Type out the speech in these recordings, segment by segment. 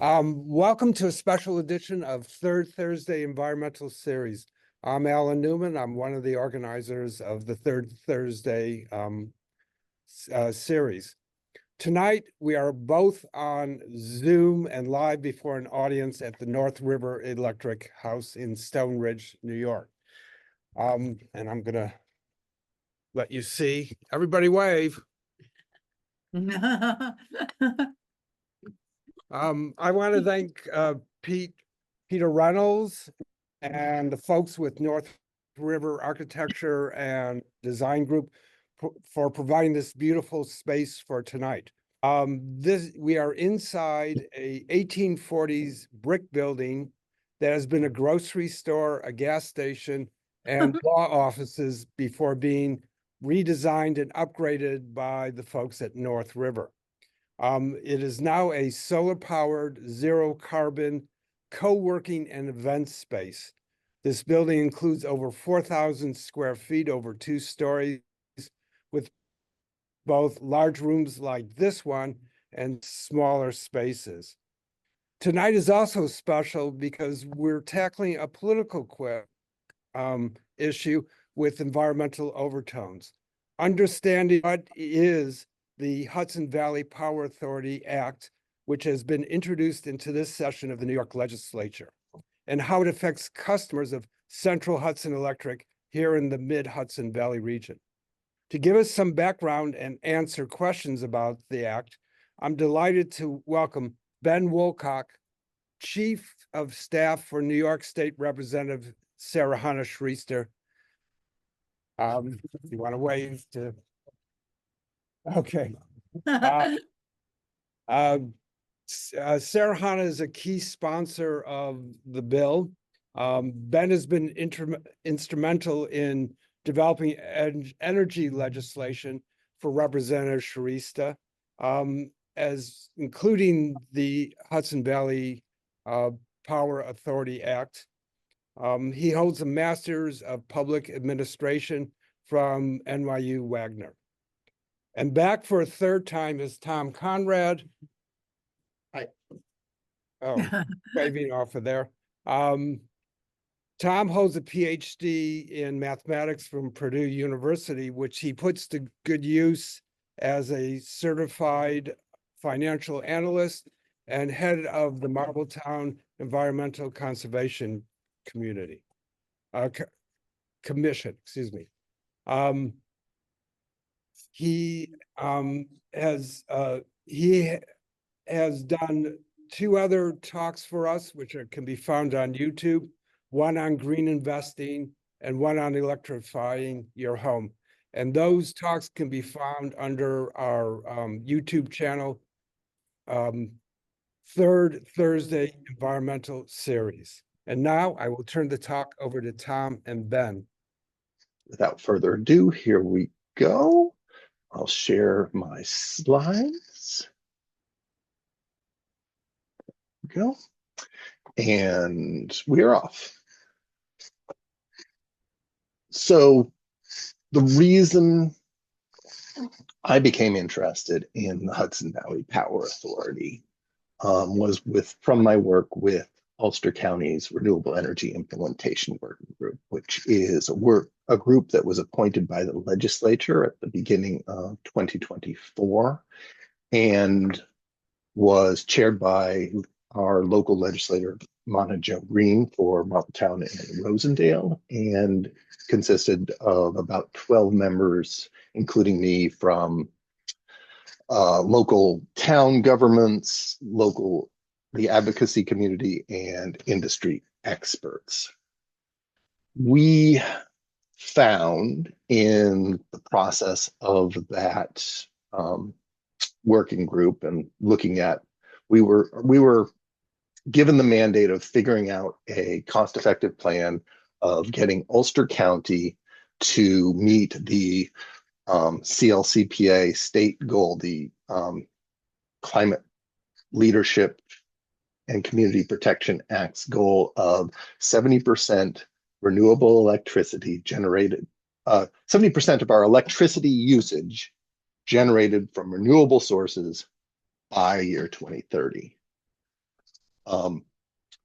Welcome to a special edition of Third Thursday Environmental Series. I'm Alan Newman. I'm one of the organizers of the Third Thursday series. Tonight, we are both on Zoom and live before an audience at the North River Electric House in Stone Ridge, New York. And I'm gonna let you see. Everybody wave. I want to thank Peter Reynolds and the folks with North River Architecture and Design Group for providing this beautiful space for tonight. We are inside a 1840s brick building that has been a grocery store, a gas station, and law offices before being redesigned and upgraded by the folks at North River. It is now a solar-powered, zero-carbon co-working and event space. This building includes over 4,000 square feet over 2 stories, with both large rooms like this one and smaller spaces. Tonight is also special because we're tackling a political issue with environmental overtones. Understanding what is the Hudson Valley Power Authority Act, which has been introduced into this session of the New York Legislature, and how it affects customers of Central Hudson Electric here in the mid-Hudson Valley region. To give us some background and answer questions about the act, I'm delighted to welcome Ben Wolcott, Chief of Staff for New York State Representative Sarahana Shrestha. You want to wave to... Okay. Sarahana is a key sponsor of the bill. Ben has been instrumental in developing energy legislation for Representative Shrestha, as including the Hudson Valley Power Authority Act. He holds a Master's of Public Administration from NYU Wagner. And back for a third time is Tom Konrad. Hi. Oh, waving off of there. Tom holds a PhD in mathematics from Purdue University, which he puts to good use as a certified financial analyst and head of the Marbletown Environmental Conservation Commission, excuse me. He has done 2 other talks for us, which can be found on YouTube, one on green investing and one on electrifying your home. And those talks can be found under our YouTube channel, Third Thursday Environmental Series. And now I will turn the talk over to Tom and Ben. Without further ado, here we go. I'll share my slides. There we go. And we're off. So the reason I became interested in the Hudson Valley Power Authority was from my work with Ulster County's Renewable Energy Implementation Working Group, which is a group that was appointed by the legislature at the beginning of 2024 and was chaired by our local legislator, Monica Green, for Marbletown and Rosendale, and consisted of about 12 members, including me, from local town governments, the advocacy community, and industry experts. We found in the process of that working group and looking at, we were given the mandate of figuring out a cost-effective plan of getting Ulster County to meet the CLCPA state goal, the Climate Leadership and Community Protection Act's goal of 70% renewable electricity generated, 70% of our electricity usage generated from renewable sources by year 2030.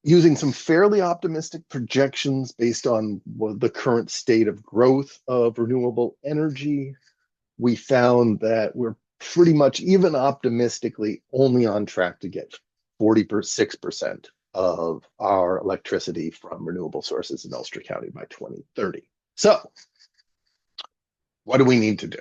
Using some fairly optimistic projections based on the current state of growth of renewable energy, we found that we're pretty much, even optimistically, only on track to get 46% of our electricity from renewable sources in Ulster County by 2030. So, what do we need to do?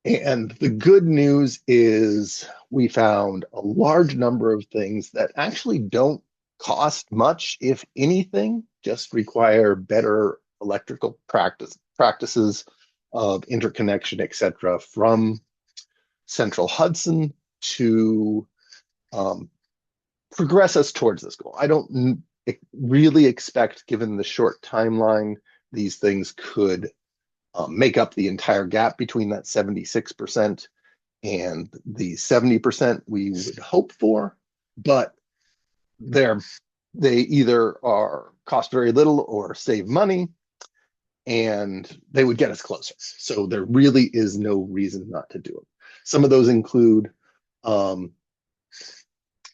And the good news is we found a large number of things that actually don't cost much, if anything, just require better electrical practices of interconnection, etc., from Central Hudson to progress us towards this goal. I don't really expect, given the short timeline, these things could make up the entire gap between that 76% and the 70% we would hope for, but they either are cost very little or save money, and they would get us closer. So there really is no reason not to do it. Some of those include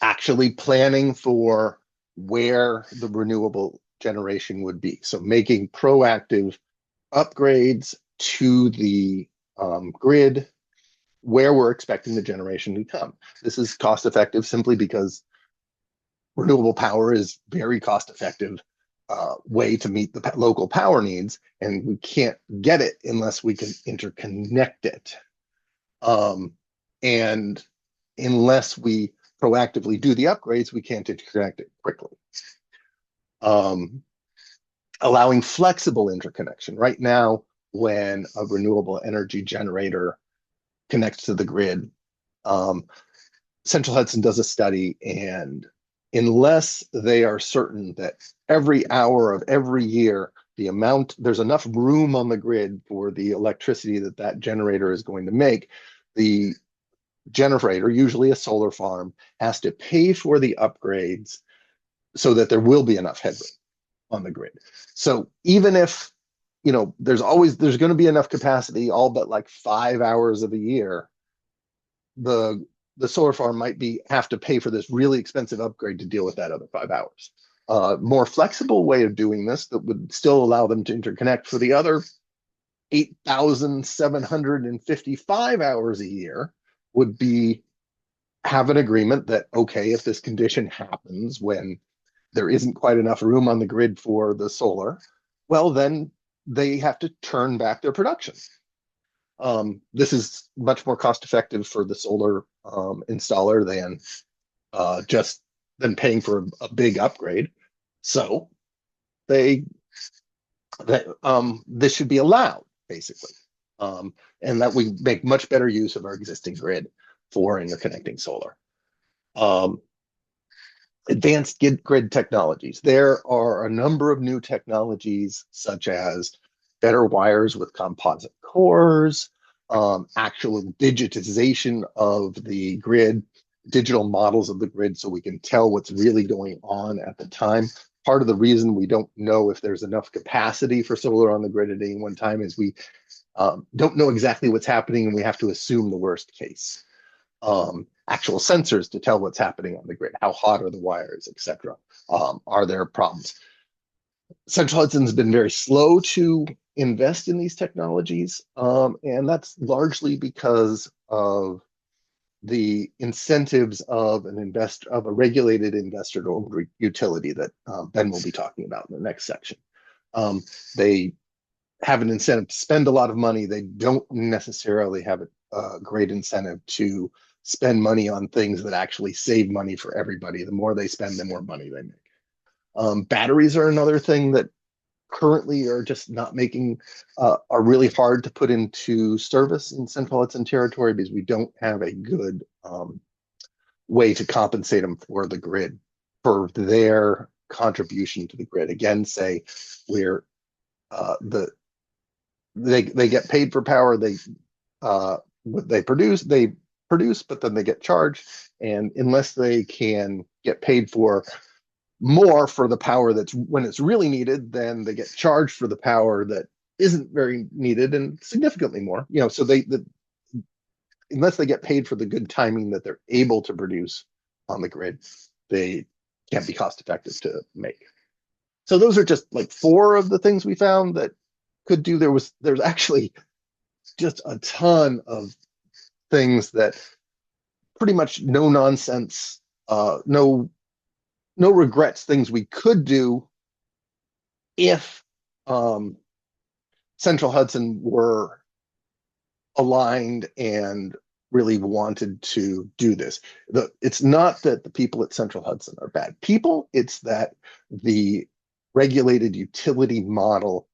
actually planning for where the renewable generation would be. So making proactive upgrades to the grid where we're expecting the generation to come. This is cost effective simply because renewable power is very cost effective way to meet the local power needs, and we can't get it unless we can interconnect it. And unless we proactively do the upgrades, we can't interconnect it quickly. Allowing flexible interconnection. Right now, when a renewable energy generator connects to the grid, Central Hudson does a study, and unless they are certain that every hour of every year, there's enough room on the grid for the electricity that generator is going to make, the generator, usually a solar farm, has to pay for the upgrades so that there will be enough headroom on the grid. So even if, there's going to be enough capacity all but like 5 hours of a year, the solar farm might have to pay for this really expensive upgrade to deal with that other 5 hours. More flexible way of doing this that would still allow them to interconnect for the other 8,755 hours a year would be have an agreement that, okay, if this condition happens when there isn't quite enough room on the grid for the solar, well, then they have to turn back their production. This is much more cost effective for the solar installer than paying for a big upgrade. So this should be allowed, basically, and that we make much better use of our existing grid for interconnecting solar. Advanced grid technologies. There are a number of new technologies, such as better wires with composite cores, actual digitization of the grid, digital models of the grid, so we can tell what's really going on at the time. Part of the reason we don't know if there's enough capacity for solar on the grid at any one time is we don't know exactly what's happening, and we have to assume the worst case. Actual sensors to tell what's happening on the grid. How hot are the wires, etc. Are there problems? Central Hudson's been very slow to invest in these technologies, and that's largely because of the incentives of a regulated investor-owned utility that Ben will be talking about in the next section. They have an incentive to spend a lot of money. They don't necessarily have a great incentive to spend money on things that actually save money for everybody. The more they spend, the more money they make. Batteries are another thing that currently are just not are really hard to put into service in Central Hudson territory because we don't have a good way to compensate them for the grid, for their contribution to the grid. Again, say where they get paid for power, they produce, but then they get charged, and unless they can get paid for more for the power that's when it's really needed, then they get charged for the power that isn't very needed and significantly more. So unless they get paid for the good timing that they're able to produce on the grid, they can't be cost effective to make. So those are just like 4 of the things we found that could do. There's actually just a ton of things that pretty much no nonsense, no regrets things we could do if Central Hudson were aligned and really wanted to do this. It's not that the people at Central Hudson are bad people, it's that the regulated utility model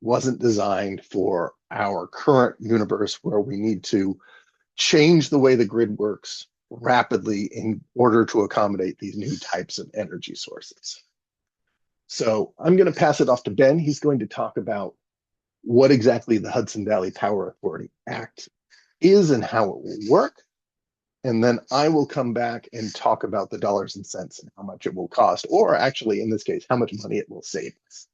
wasn't designed for our current universe where we need to change the way the grid works rapidly in order to accommodate these new types of energy sources. So I'm going to pass it off to Ben. He's going to talk about what exactly the Hudson Valley Power Authority Act is and how it will work. And then I will come back and talk about the dollars and cents and how much it will cost, or actually, in this case, how much money it will save us.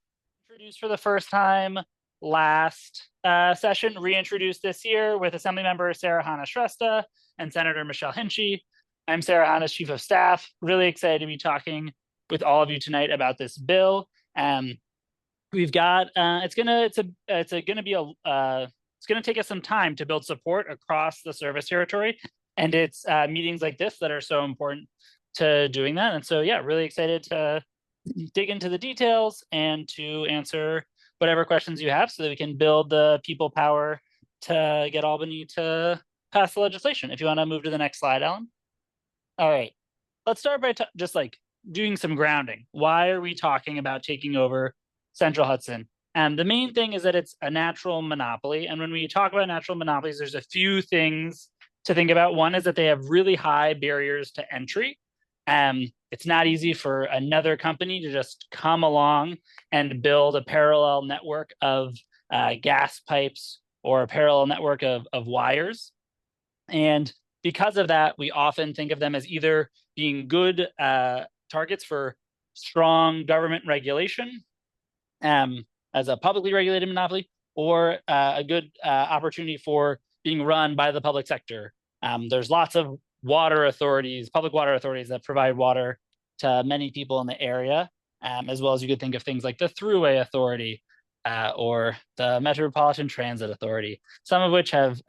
Introduced for the first time last session, reintroduced this year with Assemblymember Sarahana Shrestha and Senator Michelle Hinchy. I'm Sarahana's Chief of Staff. Really excited to be talking with all of you tonight about this bill. We've got it's gonna take us some time to build support across the service territory, and it's meetings like this that are so important to doing that. And so, yeah, really excited to dig into the details and to answer whatever questions you have so that we can build the people power to get Albany to pass the legislation. If you want to move to the next slide, Ellen. All right, let's start by just like doing some grounding. Why are we talking about taking over Central Hudson? And the main thing is that it's a natural monopoly. And when we talk about natural monopolies, there's a few things to think about. One is that they have really high barriers to entry. It's not easy for another company to just come along and build a parallel network of gas pipes or a parallel network of wires. And because of that, we often think of them as either being good targets for strong government regulation as a publicly regulated monopoly, or a good opportunity for being run by the public sector. There's lots of water authorities, public water authorities that provide water to many people in the area, as well as you could think of things like the Thruway Authority or the Metropolitan Transit Authority, some of which have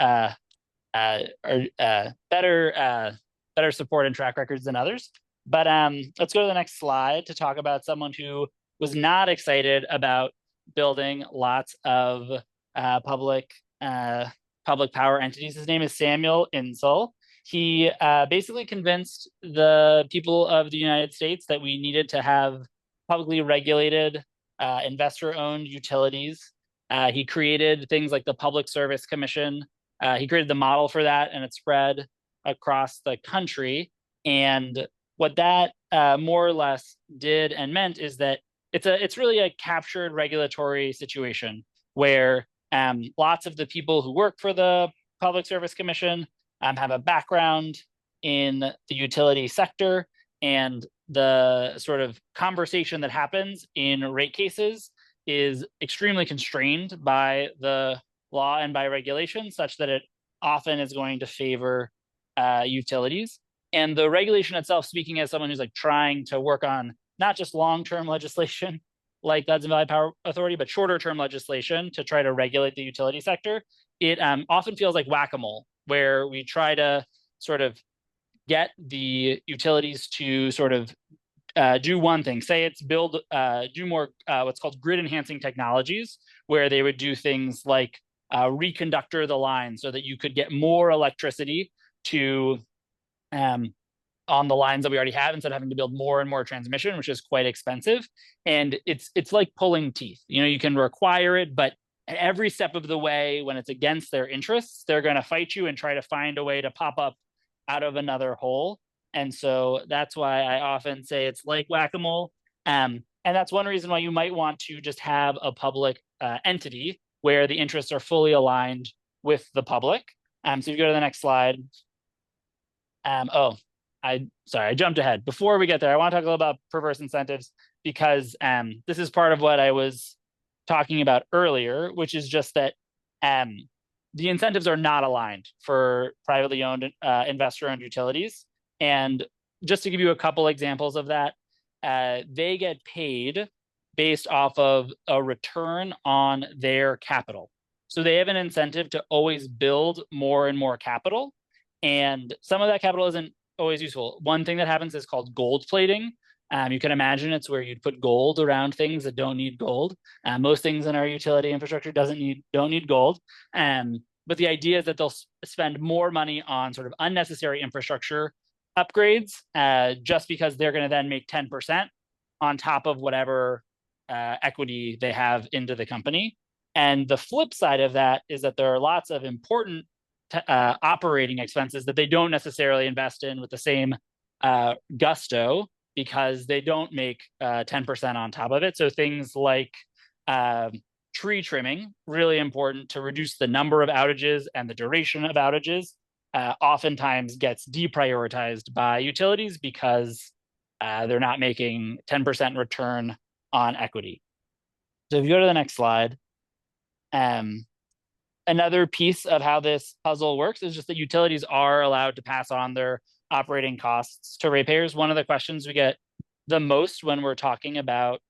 better support and track records than others. But let's go to the next slide to talk about someone who was not excited about building lots of public power entities. His name is Samuel Insull. He basically convinced the people of the United States that we needed to have publicly regulated, investor-owned utilities. He created things like the Public Service Commission. He created the model for that, and it spread across the country. And what that more or less did and meant is that it's really a captured regulatory situation where lots of the people who work for the Public Service Commission have a background in the utility sector, and the sort of conversation that happens in rate cases is extremely constrained by the law and by regulation, such that it often is going to favor utilities. And the regulation itself, speaking as someone who's like trying to work on not just long-term legislation like the Hudson Valley Power Authority, but shorter-term legislation to try to regulate the utility sector, it often feels like whack-a-mole, where we try to sort of get the utilities to sort of do one thing. Say it's do more what's called grid-enhancing technologies, where they would do things like reconductor the line so that you could get more electricity to on the lines that we already have instead of having to build more and more transmission, which is quite expensive. And it's like pulling teeth. You know, you can require it, but at every step of the way, when it's against their interests, they're going to fight you and try to find a way to pop up out of another hole. And so that's why I often say it's like whack-a-mole. And that's one reason why you might want to just have a public entity where the interests are fully aligned with the public. So if you go to the next slide. Sorry, I jumped ahead. Before we get there, I want to talk a little about perverse incentives, because this is part of what I was talking about earlier, which is just that the incentives are not aligned for privately owned investor-owned utilities. And just to give you a couple examples of that, they get paid based off of a return on their capital. So they have an incentive to always build more and more capital. And some of that capital isn't always useful. One thing that happens is called gold plating. You can imagine it's where you'd put gold around things that don't need gold. Most things in our utility infrastructure don't need gold. But the idea is that they'll spend more money on sort of unnecessary infrastructure upgrades, just because they're going to then make 10% on top of whatever equity they have into the company. And the flip side of that is that there are lots of important operating expenses that they don't necessarily invest in with the same gusto, because they don't make 10% on top of it. So things like tree trimming, really important to reduce the number of outages and the duration of outages, oftentimes gets deprioritized by utilities because they're not making 10% return on equity. So if you go to the next slide, another piece of how this puzzle works is just that utilities are allowed to pass on their operating costs to ratepayers. One of the questions we get the most when we're talking about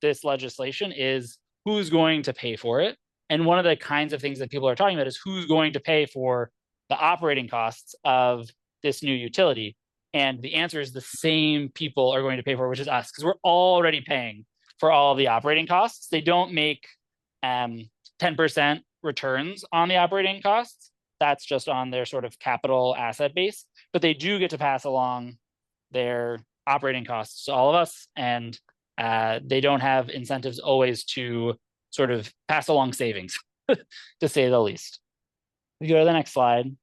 this legislation is who's going to pay for it? And one of the kinds of things that people are talking about is who's going to pay for the operating costs of this new utility. And the answer is the same people are going to pay for it, which is us, because we're already paying for all of the operating costs. They don't make 10% returns on the operating costs. That's just on their sort of capital asset base, but they do get to pass along their operating costs to all of us, and they don't have incentives always to sort of pass along savings, to say the least. We go to the next slide.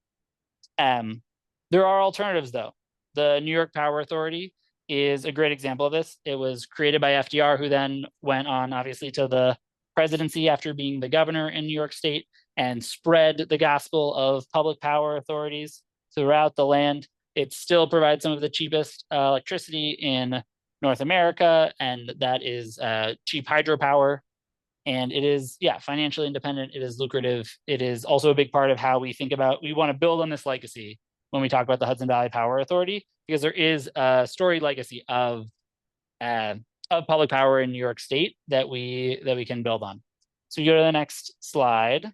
There are alternatives, though. The New York Power Authority is a great example of this. It was created by FDR, who then went on, obviously, to the presidency after being the governor in New York State, and spread the gospel of public power authorities throughout the land. It still provides some of the cheapest electricity in North America, and that is cheap hydropower. And it is, financially independent. It is lucrative. It is also a big part of how we think about, we want to build on this legacy when we talk about the Hudson Valley Power Authority, because there is a storied legacy of public power in New York State that we can build on. So you go to the next slide.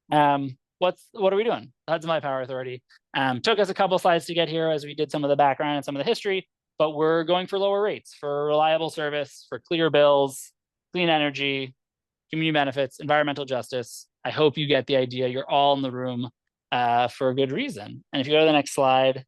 What are we doing? Hudson Valley Power Authority took us a couple slides to get here as we did some of the background and some of the history, but we're going for lower rates, for reliable service, for clear bills, clean energy, community benefits, environmental justice. I hope you get the idea. You're all in the room for a good reason. And if you go to the next slide.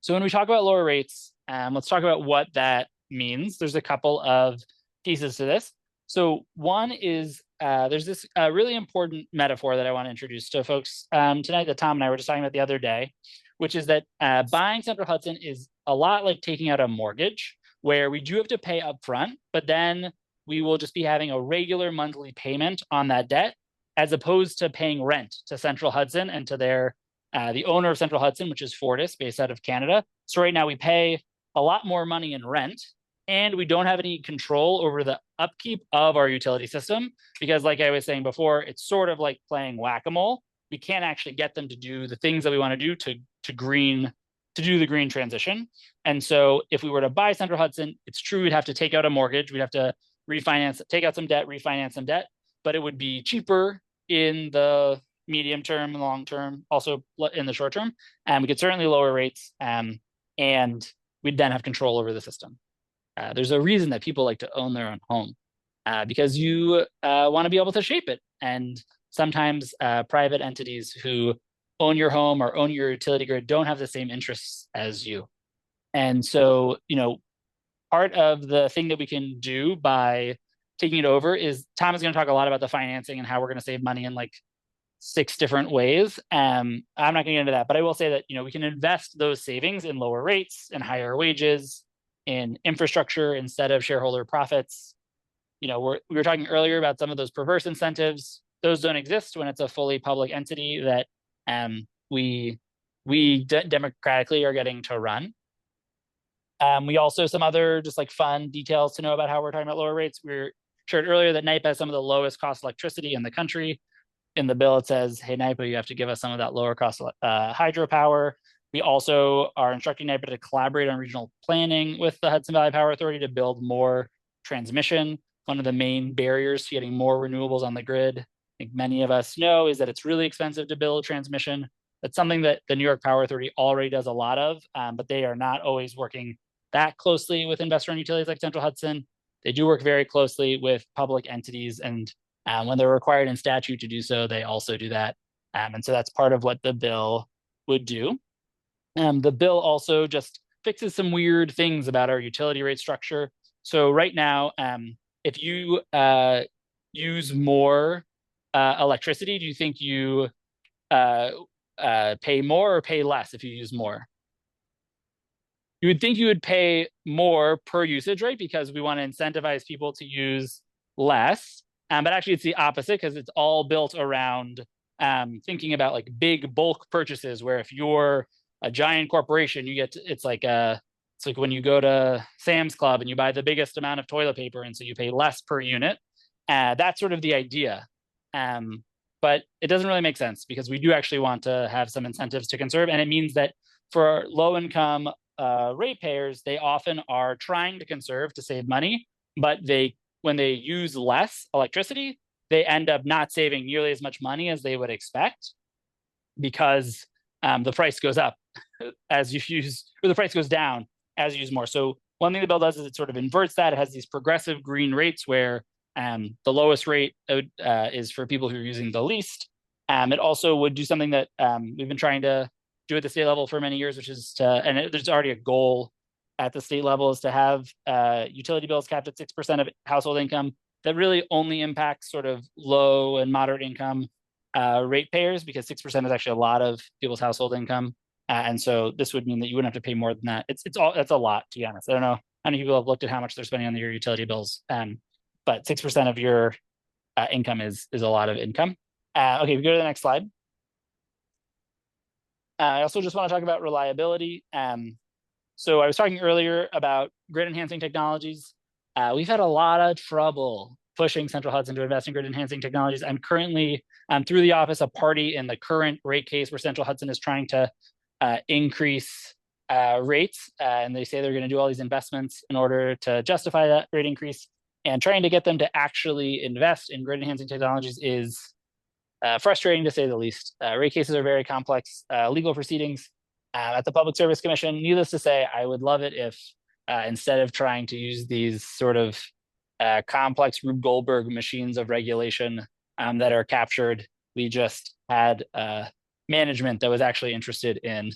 So when we talk about lower rates, let's talk about what that means. There's a couple of pieces to this. So one is there's this really important metaphor that I want to introduce to folks tonight that Tom and I were just talking about the other day, which is that buying Central Hudson is a lot like taking out a mortgage, where we do have to pay upfront, but then we will just be having a regular monthly payment on that debt, as opposed to paying rent to Central Hudson and to their the owner of Central Hudson, which is Fortis, based out of Canada. So right now we pay a lot more money in rent, and we don't have any control over the upkeep of our utility system, because like I was saying before, it's sort of like playing whack-a-mole. We can't actually get them to do the things that we want to do to do the green transition. And so if we were to buy Central Hudson, it's true we'd have to take out a mortgage, we'd have to refinance, take out some debt, refinance some debt, but it would be cheaper in the medium term and long term, also in the short term. And we could certainly lower rates, and we'd then have control over the system. There's a reason that people like to own their own home, because you want to be able to shape it. And sometimes private entities who own your home or own your utility grid don't have the same interests as you. And so, part of the thing that we can do by taking it over is, Tom is going to talk a lot about the financing and how we're going to save money in like 6 different ways. I'm not going to get into that, but I will say that, we can invest those savings in lower rates and higher wages, in infrastructure instead of shareholder profits. We were talking earlier about some of those perverse incentives. Those don't exist when it's a fully public entity that we democratically are getting to run. We also, some other just like fun details to know about how we're talking about lower rates. We shared earlier that NYPA has some of the lowest cost electricity in the country. In the bill, it says, hey, NYPA, you have to give us some of that lower cost hydropower. We also are instructing NYPA to collaborate on regional planning with the Hudson Valley Power Authority to build more transmission. One of the main barriers to getting more renewables on the grid, I think many of us know, is that it's really expensive to build transmission. That's something that the New York Power Authority already does a lot of, but they are not always working that closely with investor-owned utilities like Central Hudson. They do work very closely with public entities, and when they're required in statute to do so, they also do that. And so that's part of what the bill would do. The bill also just fixes some weird things about our utility rate structure. So right now, if you use more electricity, do you think you pay more or pay less if you use more? You would think you would pay more per usage, right? Because we want to incentivize people to use less. But actually, it's the opposite, because it's all built around thinking about like big bulk purchases, where if you're a giant corporation, you get to, it's like when you go to Sam's Club and you buy the biggest amount of toilet paper, and so you pay less per unit. That's sort of the idea. But it doesn't really make sense, because we do actually want to have some incentives to conserve. And it means that for low income ratepayers, they often are trying to conserve to save money, but when they use less electricity, they end up not saving nearly as much money as they would expect, because the price goes up as you use, or the price goes down as you use more. So one thing the bill does is it sort of inverts that. It has these progressive green rates where the lowest rate is for people who are using the least. It also would do something that we've been trying to do at the state level for many years, which is there's already a goal at the state level, is to have utility bills capped at 6% of household income. That really only impacts sort of low and moderate income ratepayers, because 6% is actually a lot of people's household income. And so this would mean that you wouldn't have to pay more than that. That's a lot, to be honest. I don't know how many people have looked at how much they're spending on your utility bills, but 6% of your income is a lot of income. Okay, we go to the next slide. I also just want to talk about reliability. So I was talking earlier about grid enhancing technologies. We've had a lot of trouble pushing Central Hudson to invest in grid enhancing technologies. I'm currently, through the office, a party in the current rate case where Central Hudson is trying to increase rates. And they say they're going to do all these investments in order to justify that rate increase. And trying to get them to actually invest in grid enhancing technologies is frustrating, to say the least. Rate cases are very complex legal proceedings at the Public Service Commission. Needless to say, I would love it if instead of trying to use these sort of complex Rube Goldberg machines of regulation that are captured, we just had management that was actually interested in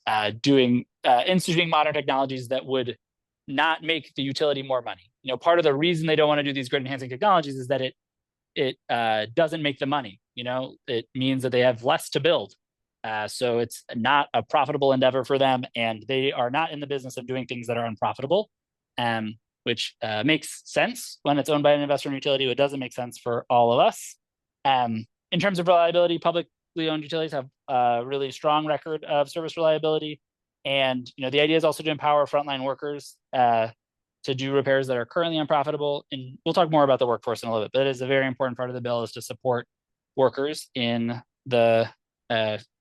instituting modern technologies that would not make the utility more money. You know, part of the reason they don't want to do these grid enhancing technologies is that it doesn't make them money. You know, it means that they have less to build. So it's not a profitable endeavor for them, and they are not in the business of doing things that are unprofitable, which makes sense when it's owned by an investor-owned utility. It doesn't make sense for all of us. In terms of reliability, publicly owned utilities have a really strong record of service reliability. And the idea is also to empower frontline workers to do repairs that are currently unprofitable. And we'll talk more about the workforce in a little bit, but it is a very important part of the bill, is to support workers in the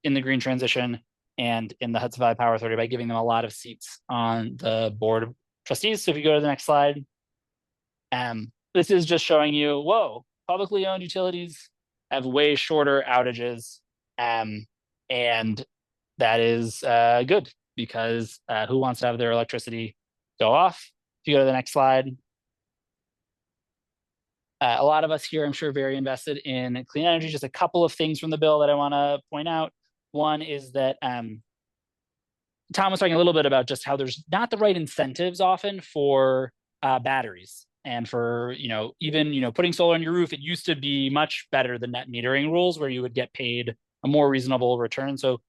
green transition and in the Hudson Valley Power Authority by giving them a lot of seats on the board of trustees. So if you go to the next slide, this is just showing you, whoa, publicly owned utilities have way shorter outages. And that is good, because who wants to have their electricity go off? If you go to the next slide, a lot of us here, I'm sure, very invested in clean energy. Just a couple of things from the bill that I want to point out. One is that Tom was talking a little bit about just how there's not the right incentives often for batteries, and for even putting solar on your roof. It used to be much better than net metering rules, where you would get paid a more reasonable return. So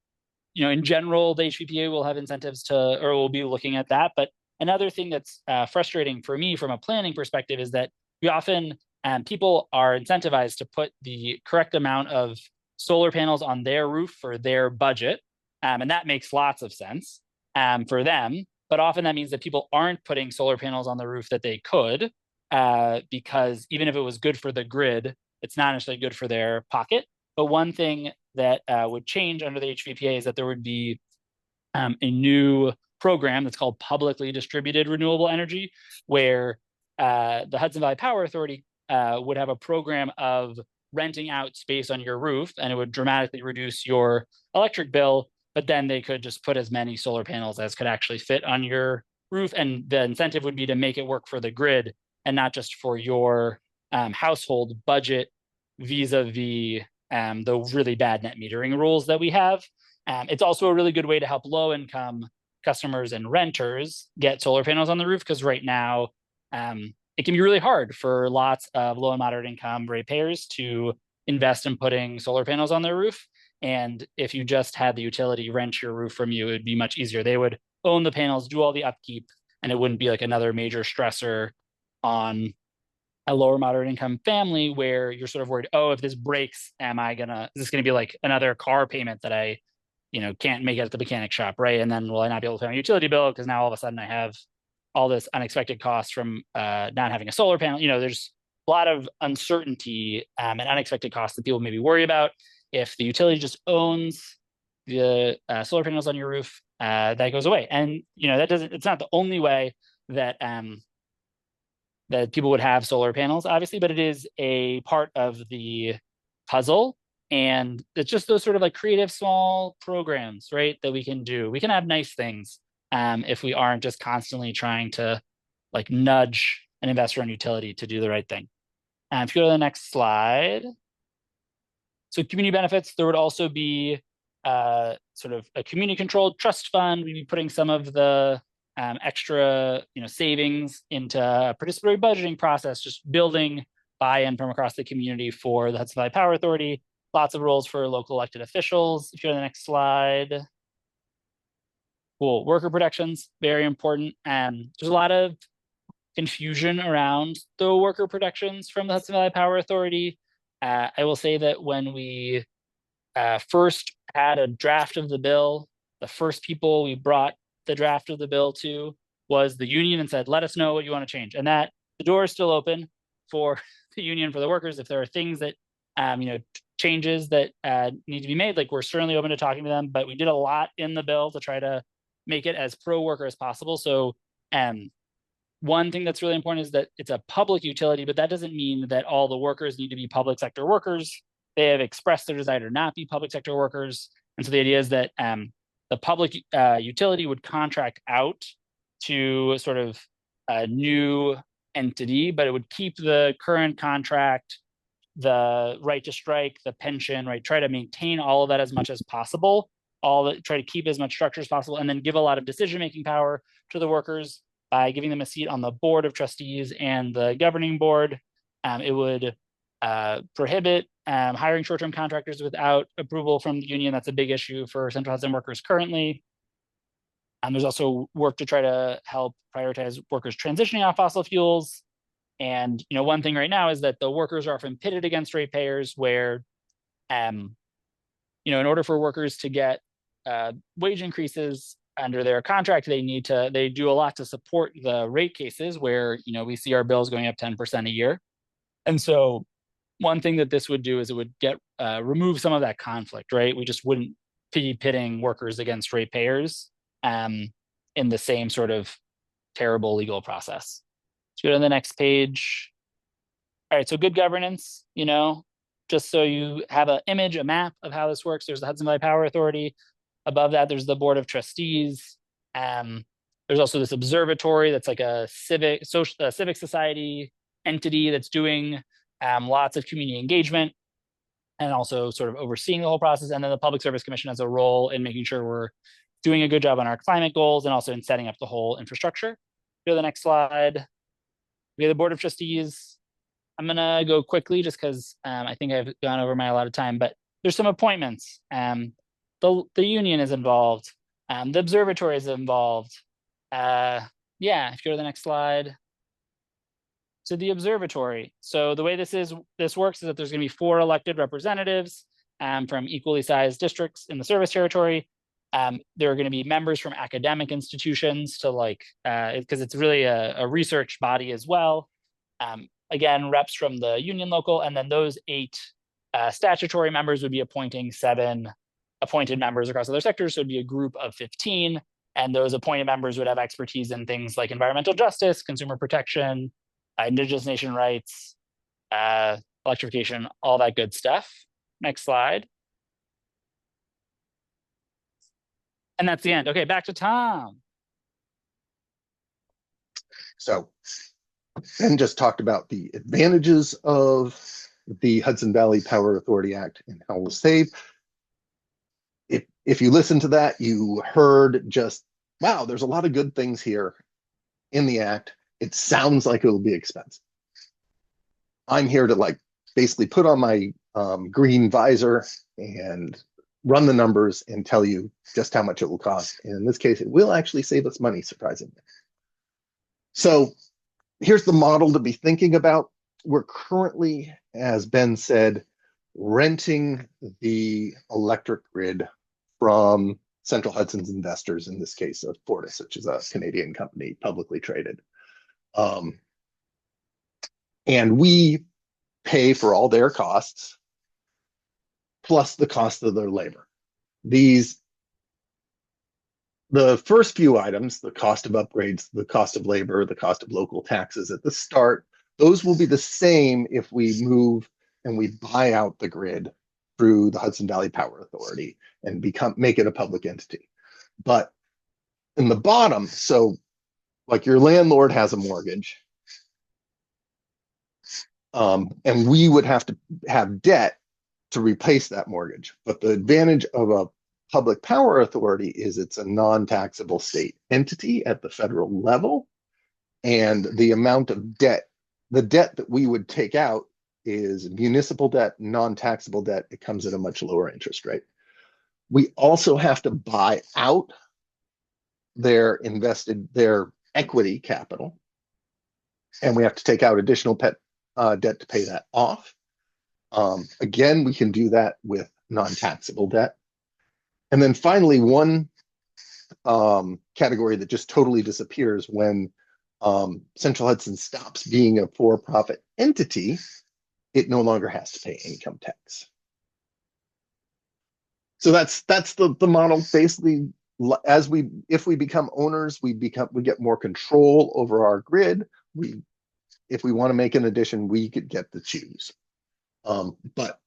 in general, the HVPA will have incentives or will be looking at that. But another thing that's frustrating for me from a planning perspective is that we often people are incentivized to put the correct amount of solar panels on their roof for their budget. And that makes lots of sense for them. But often that means that people aren't putting solar panels on the roof that they could, because even if it was good for the grid, it's not necessarily good for their pocket. But one thing that would change under the HVPA is that there would be a new program that's called publicly distributed renewable energy, where the Hudson Valley Power Authority would have a program of renting out space on your roof, and it would dramatically reduce your electric bill. But then they could just put as many solar panels as could actually fit on your roof, and the incentive would be to make it work for the grid and not just for your household budget vis-a-vis the really bad net metering rules that we have. It's also a really good way to help low-income customers and renters get solar panels on the roof, because right now it can be really hard for lots of low and moderate income ratepayers to invest in putting solar panels on their roof. And if you just had the utility rent your roof from you, it'd be much easier. They would own the panels, do all the upkeep, and it wouldn't be like another major stressor on a lower moderate income family where you're sort of worried, oh, if this breaks, is this gonna be like another car payment that I, can't make it at the mechanic shop, right? And then will I not be able to pay my utility bill because now all of a sudden I have all this unexpected costs from not having a solar panel. There's a lot of uncertainty and unexpected costs that people maybe worry about. If the utility just owns the solar panels on your roof, that goes away. And it's not the only way that that people would have solar panels, obviously, but it is a part of the puzzle. And it's just those sort of like creative small programs, right, that we can do. We can have nice things if we aren't just constantly trying to like nudge an investor on utility to do the right thing. If you go to the next slide. So community benefits, there would also be sort of a community controlled trust fund. We'd be putting some of the extra savings into a participatory budgeting process, just building buy-in from across the community for the Hudson Valley Power Authority. Lots of roles for local elected officials. If you go to the next slide. Cool. Worker protections, very important. There's a lot of confusion around the worker protections from the Hudson Valley Power Authority. I will say that when we first had a draft of the bill, the first people we brought the draft of the bill to was the union and said, let us know what you want to change. And that the door is still open for the union, for the workers. If there are things that, changes that need to be made, like we're certainly open to talking to them, but we did a lot in the bill to try to make it as pro-worker as possible. So one thing that's really important is that it's a public utility, but that doesn't mean that all the workers need to be public sector workers. They have expressed their desire to not be public sector workers. And so the idea is that the public utility would contract out to sort of a new entity, but it would keep the current contract, the right to strike, the pension, right? Try to maintain all of that as much as possible, try to keep as much structure as possible, and then give a lot of decision-making power to the workers by giving them a seat on the board of trustees and the governing board. It would prohibit hiring short-term contractors without approval from the union. That's a big issue for Central Hudson workers currently. There's also work to try to help prioritize workers transitioning off fossil fuels. And one thing right now is that the workers are often pitted against ratepayers, where in order for workers to get wage increases under their contract, they do a lot to support the rate cases where we see our bills going up 10% a year. And so one thing that this would do is it would remove some of that conflict, right? We just wouldn't be pitting workers against ratepayers in the same sort of terrible legal process. Let's go to the next page. All right, so good governance, just so you have an image, a map of how this works. There's the Hudson Valley Power Authority. Above that, there's the Board of Trustees. There's also this observatory that's like a civic society entity that's doing lots of community engagement and also sort of overseeing the whole process. And then the Public Service Commission has a role in making sure we're doing a good job on our climate goals and also in setting up the whole infrastructure. Go to the next slide. We have the Board of Trustees. I'm gonna go quickly just because I think I've gone over my allotted time, but there's some appointments. The union is involved. The observatory is involved. If you go to the next slide. So the observatory. So the way this works is that there's going to be 4 elected representatives from equally sized districts in the service territory. There are going to be members from academic institutions to because it's really a research body as well. Again, reps from the union local, and then those 8 statutory members would be appointing 7 appointed members across other sectors. So it'd be a group of 15, and those appointed members would have expertise in things like environmental justice, consumer protection, indigenous nation rights, electrification, all that good stuff. Next slide. And that's the end. Okay, back to Tom. So Ben just talked about the advantages of the Hudson Valley Power Authority Act and how we'll save. If you listen to that, you heard just, wow, there's a lot of good things here in the act. It sounds like it'll be expensive. I'm here to like basically put on my green visor and run the numbers and tell you just how much it will cost. And in this case, it will actually save us money, surprisingly. So here's the model to be thinking about. We're currently, as Ben said, renting the electric grid from Central Hudson's investors, in this case of Fortis, which is a Canadian company, publicly traded. And we pay for all their costs, plus the cost of their labor. The first few items, the cost of upgrades, the cost of labor, the cost of local taxes at the start, those will be the same if we move and we buy out the grid through the Hudson Valley Power Authority and make it a public entity. But in the bottom, so like your landlord has a mortgage, and we would have to have debt to replace that mortgage. But the advantage of a public power authority is it's a non-taxable state entity at the federal level. And the amount of debt, the debt that we would take out is municipal debt, non-taxable debt. It comes at a much lower interest rate. We also have to buy out their equity capital. And we have to take out additional debt to pay that off. Again, we can do that with non-taxable debt. And then finally, one category that just totally disappears when Central Hudson stops being a for-profit entity, it no longer has to pay income tax. So that's the model. Basically, if we become owners, we get more control over our grid. If we want to make an addition, we could get to choose. But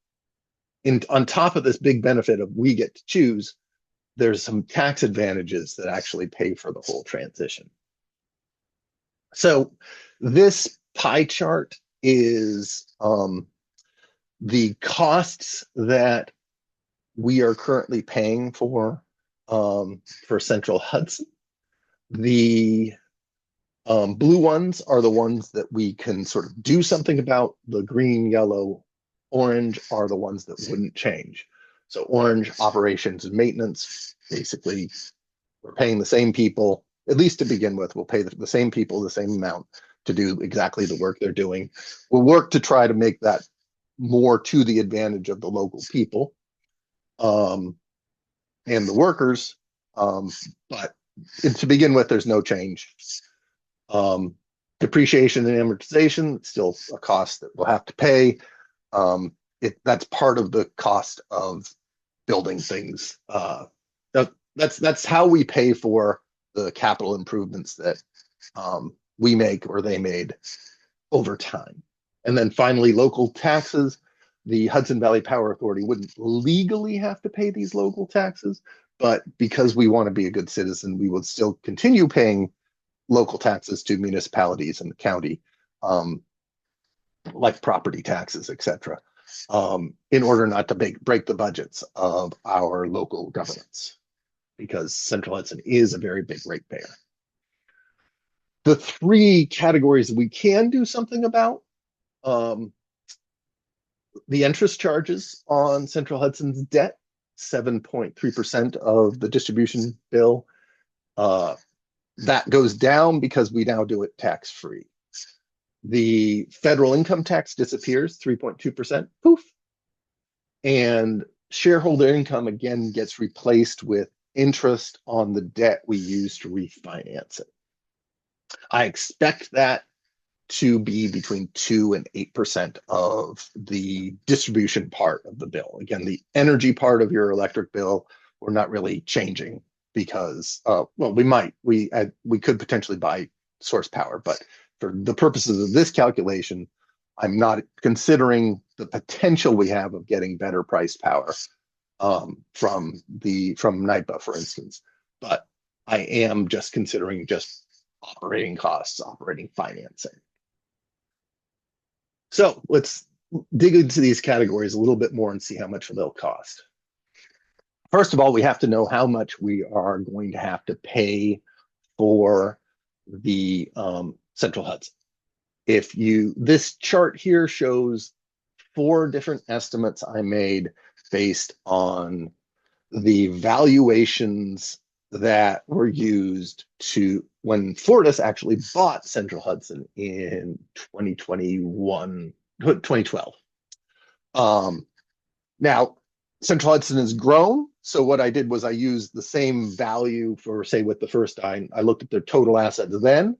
on top of this big benefit of we get to choose, there's some tax advantages that actually pay for the whole transition. So this pie chart is the costs that we are currently paying for Central Hudson. The blue ones are the ones that we can sort of do something about. The green, yellow, orange are the ones that wouldn't change. So orange, operations and maintenance, basically we're paying the same people, at least to begin with, we'll pay the same people the same amount to do exactly the work they're doing. We'll work to try to make that more to the advantage of the local people and the workers. But to begin with, there's no change. Depreciation and amortization, still a cost that we'll have to pay. That's part of the cost of building things. That's how we pay for the capital improvements that we make or they made over time. And then finally, local taxes. The Hudson Valley Power Authority wouldn't legally have to pay these local taxes, but because we want to be a good citizen, we would still continue paying local taxes to municipalities and the county, like property taxes, etc., in order not to break the budgets of our local governments, because Central Hudson is a very big ratepayer. The three categories we can do something about, the interest charges on Central Hudson's debt, 7.3% of the distribution bill. That goes down because we now do it tax-free. The federal income tax disappears, 3.2%, poof. And shareholder income again gets replaced with interest on the debt we use to refinance it. I expect that to be between 2 and 8% of the distribution part of the bill. Again, the energy part of your electric bill, we're not really changing because, well, we could potentially buy source power, but for the purposes of this calculation, I'm not considering the potential we have of getting better price power from NYPA, for instance. But I am just considering just operating costs, operating financing. So let's dig into these categories a little bit more and see how much they'll cost. First of all, we have to know how much we are going to have to pay for the Central Hudson. This chart here shows 4 different estimates I made based on the valuations that were used when Fortis actually bought Central Hudson in 2012. Now, Central Hudson has grown. So what I did was I used the same value for, say, with the first I looked at their total assets then,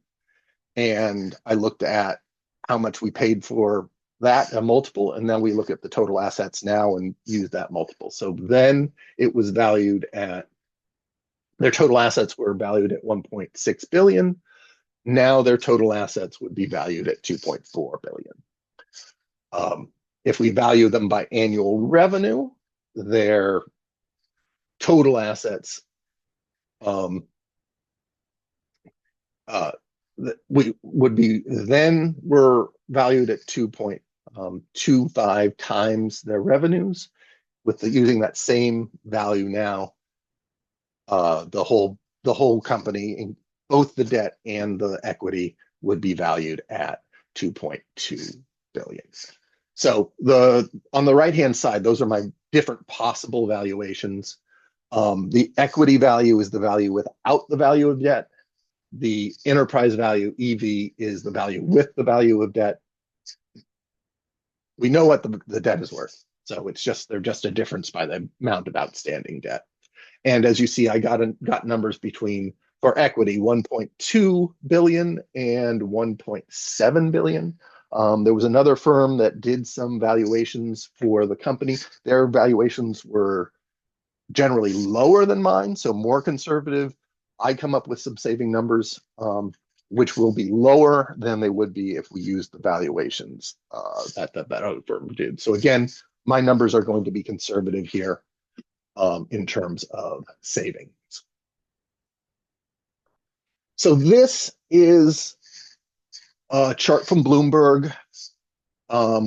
and I looked at how much we paid for that, a multiple, and then we look at the total assets now and use that multiple. So then it was valued at, their total assets were valued at 1.6 billion. Now their total assets would be valued at 2.4 billion. If we value them by annual revenue, their total assets we would be then were valued at 2.25 times their revenues. Using that same value now, the whole company, in both the debt and the equity, would be valued at 2.2 billion. So on the right hand side, those are my different possible valuations. The equity value is the value without the value of debt. The enterprise value, EV, is the value with the value of debt. We know what the debt is worth, so they're just a difference by the amount of outstanding debt. And as you see, I got numbers for equity, 1.2 billion and 1.7 billion. There was another firm that did some valuations for the company. Their valuations were generally lower than mine, so more conservative. I come up with some saving numbers, which will be lower than they would be if we used the valuations that other firm did. So again, my numbers are going to be conservative here in terms of savings. So this is a chart from Bloomberg,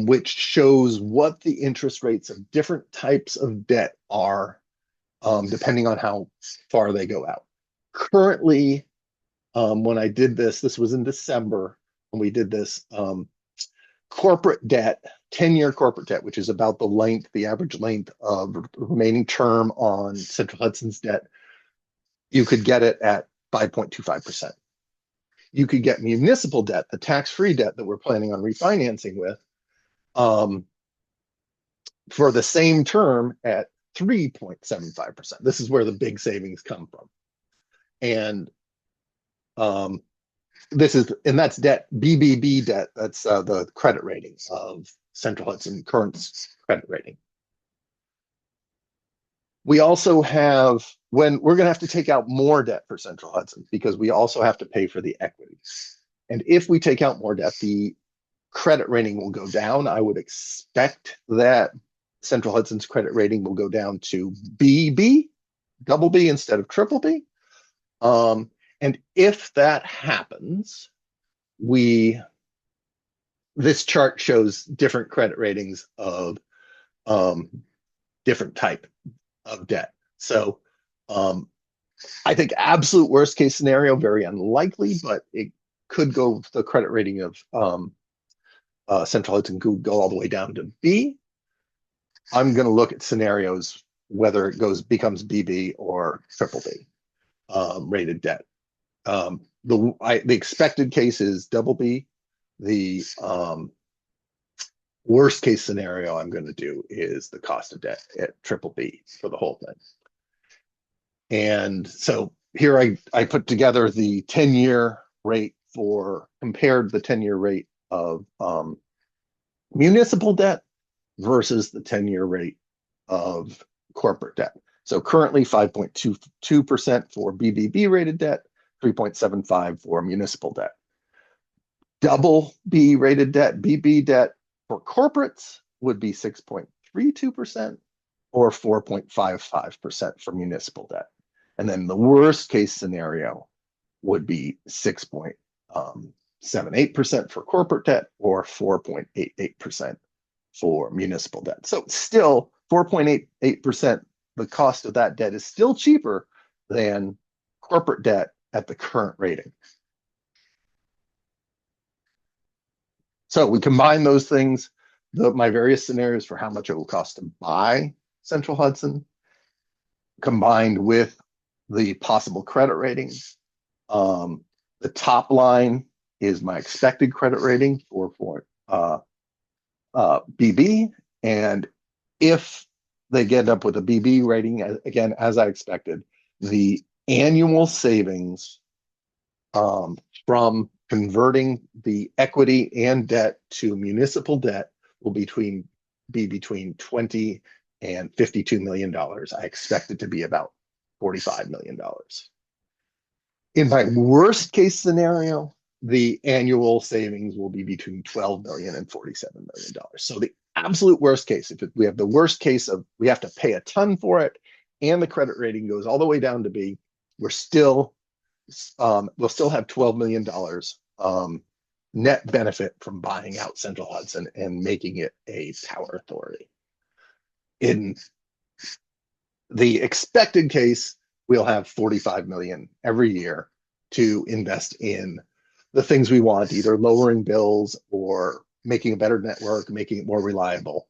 which shows what the interest rates of different types of debt are, depending on how far they go out. Currently, when I did this was in December when we did this, corporate debt, 10-year corporate debt, which is about the average length of remaining term on Central Hudson's debt, you could get it at 5.25%. You could get municipal debt, the tax-free debt that we're planning on refinancing with, for the same term at 3.75%. This is where the big savings come from. And that's debt, BBB debt. That's the credit rating of Central Hudson, current credit rating. We also have, we're going to have to take out more debt for Central Hudson because we also have to pay for the equity. And if we take out more debt, the credit rating will go down. I would expect that Central Hudson's credit rating will go down to BB, double B instead of triple B. And if that happens, this chart shows different credit ratings of different type of debt. So I think absolute worst case scenario, very unlikely, but it could go, the credit rating of Central Hudson could go all the way down to B. I'm going to look at scenarios whether it becomes BB or triple B rated debt. The expected case is double B. The worst case scenario I'm going to do is the cost of debt at triple B for the whole thing. And so here I put together the 10-year rate compared the 10-year rate of municipal debt versus the 10-year rate of corporate debt. So currently 5.22% for BBB rated debt, 3.75 for municipal debt. Double B rated debt, BB debt for corporates would be 6.32% or 4.55% for municipal debt. And then the worst case scenario would be 6.78% for corporate debt or 4.88% for municipal debt. So still 4.88%, the cost of that debt is still cheaper than corporate debt at the current rating. So we combine those things, my various scenarios for how much it will cost to buy Central Hudson, combined with the possible credit ratings. The top line is my expected credit rating for BB, and if they get up with a BB rating, again, as I expected, the annual savings from converting the equity and debt to municipal debt will be between $20 and $52 million. I expect it to be about $45 million. In my worst case scenario, the annual savings will be between $12 million and $47 million. So the absolute worst case, if we have the worst case of we have to pay a ton for it and the credit rating goes all the way down to B, we'll still have $12 million net benefit from buying out Central Hudson and making it a power authority. In the expected case, we'll have $45 million every year to invest in the things we want, either lowering bills or making a better network, making it more reliable,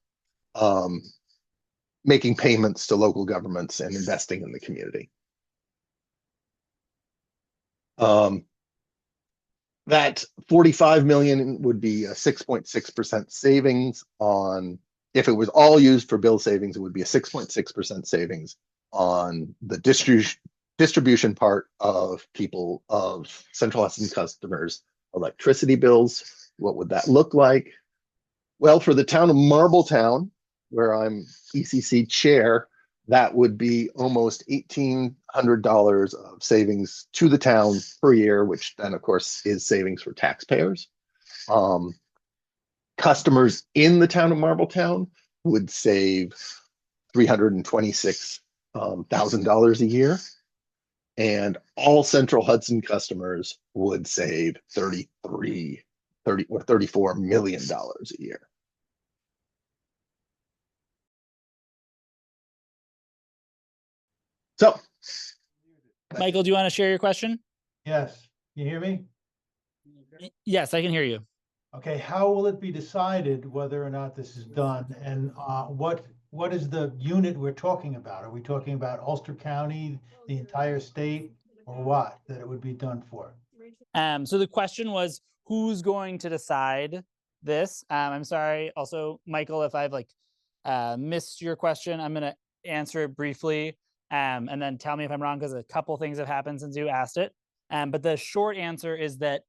making payments to local governments and investing in the community. That $45 million would be a 6.6% savings on, if it was all used for bill savings, it would be a 6.6% savings on the distribution part of Central Hudson customers' electricity bills. What would that look like? Well, for the town of Marbletown, where I'm ECC chair, that would be almost $1,800 of savings to the town per year, which then, of course, is savings for taxpayers. Customers in the town of Marbletown would save $326,000 a year, and all Central Hudson customers would save $34 million a year. So, Michael, do you want to share your question? Yes, you hear me? Yes, I can hear you. Okay, how will it be decided whether or not this is done? And what is the unit we're talking about? Are we talking about Ulster County, the entire state, or what that it would be done for? So the question was, who's going to decide this? I'm sorry, also, Michael, if I've missed your question, I'm going to answer it briefly. And then tell me if I'm wrong, because a couple things have happened since you asked it. But the short answer is that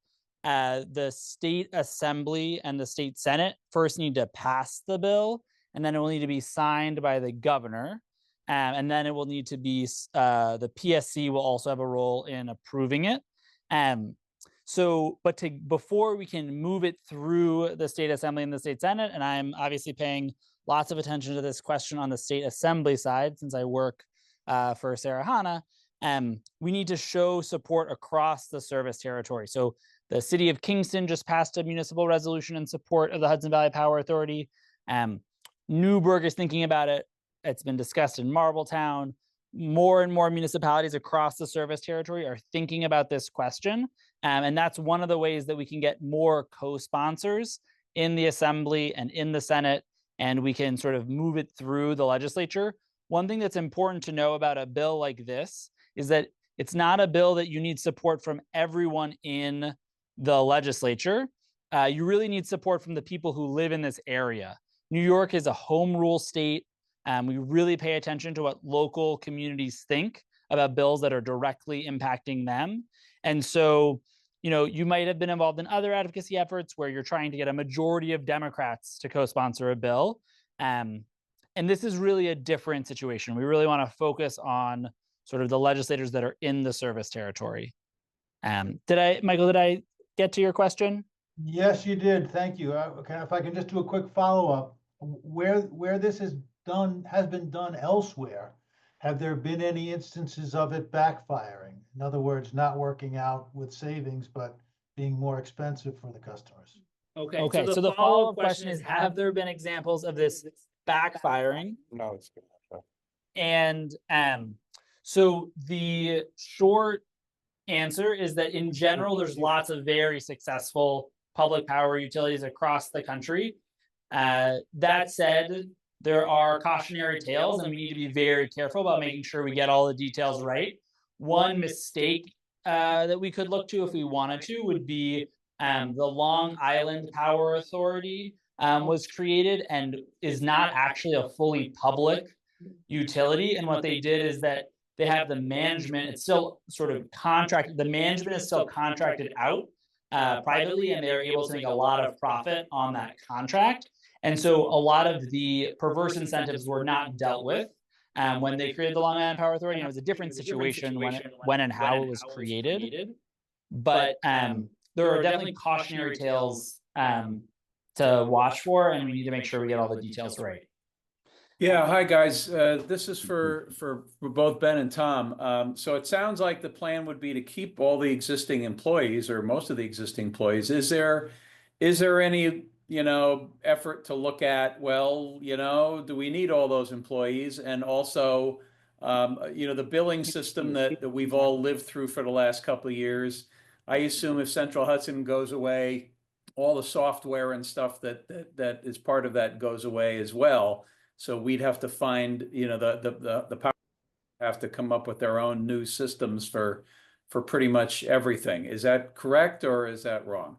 the state assembly and the state senate first need to pass the bill, and then it will need to be signed by the governor. And then it will need to be, the PSC will also have a role in approving it. Before we can move it through the state assembly and the state senate, and I'm obviously paying lots of attention to this question on the state assembly side, since I work for Sarahana, we need to show support across the service territory. So the city of Kingston just passed a municipal resolution in support of the Hudson Valley Power Authority. Newburgh is thinking about it. It's been discussed in Marbletown. More and more municipalities across the service territory are thinking about this question. And that's one of the ways that we can get more co-sponsors in the assembly and in the Senate, and we can sort of move it through the legislature. One thing that's important to know about a bill like this is that it's not a bill that you need support from everyone in the legislature. You really need support from the people who live in this area. New York is a home rule state. We really pay attention to what local communities think about bills that are directly impacting them. And so, you might have been involved in other advocacy efforts where you're trying to get a majority of Democrats to co-sponsor a bill. And this is really a different situation. We really want to focus on sort of the legislators that are in the service territory. Michael, did I get to your question? Yes, you did. Thank you. If I can just do a quick follow-up, where this has been done elsewhere, have there been any instances of it backfiring? In other words, not working out with savings, but being more expensive for the customers? Okay. So the follow-up question is, have there been examples of this backfiring? No, it's good. And so the short answer is that in general, there's lots of very successful public power utilities across the country. That said, there are cautionary tales, and we need to be very careful about making sure we get all the details right. One mistake that we could look to if we wanted to would be the Long Island Power Authority was created and is not actually a fully public utility. And what they did is that they have the management, it's still sort of contracted, the management is still contracted out privately, and they're able to make a lot of profit on that contract. And so a lot of the perverse incentives were not dealt with when they created the Long Island Power Authority. It was a different situation when and how it was created. But there are definitely cautionary tales to watch for, and we need to make sure we get all the details right. Yeah, hi guys. This is for both Ben and Tom. So it sounds like the plan would be to keep all the existing employees or most of the existing employees. Is there any effort to look at, well, do we need all those employees? And also, the billing system that we've all lived through for the last couple of years. I assume if Central Hudson goes away, all the software and stuff that is part of that goes away as well. So we'd have to find, the power have to come up with their own new systems for pretty much everything. Is that correct or is that wrong?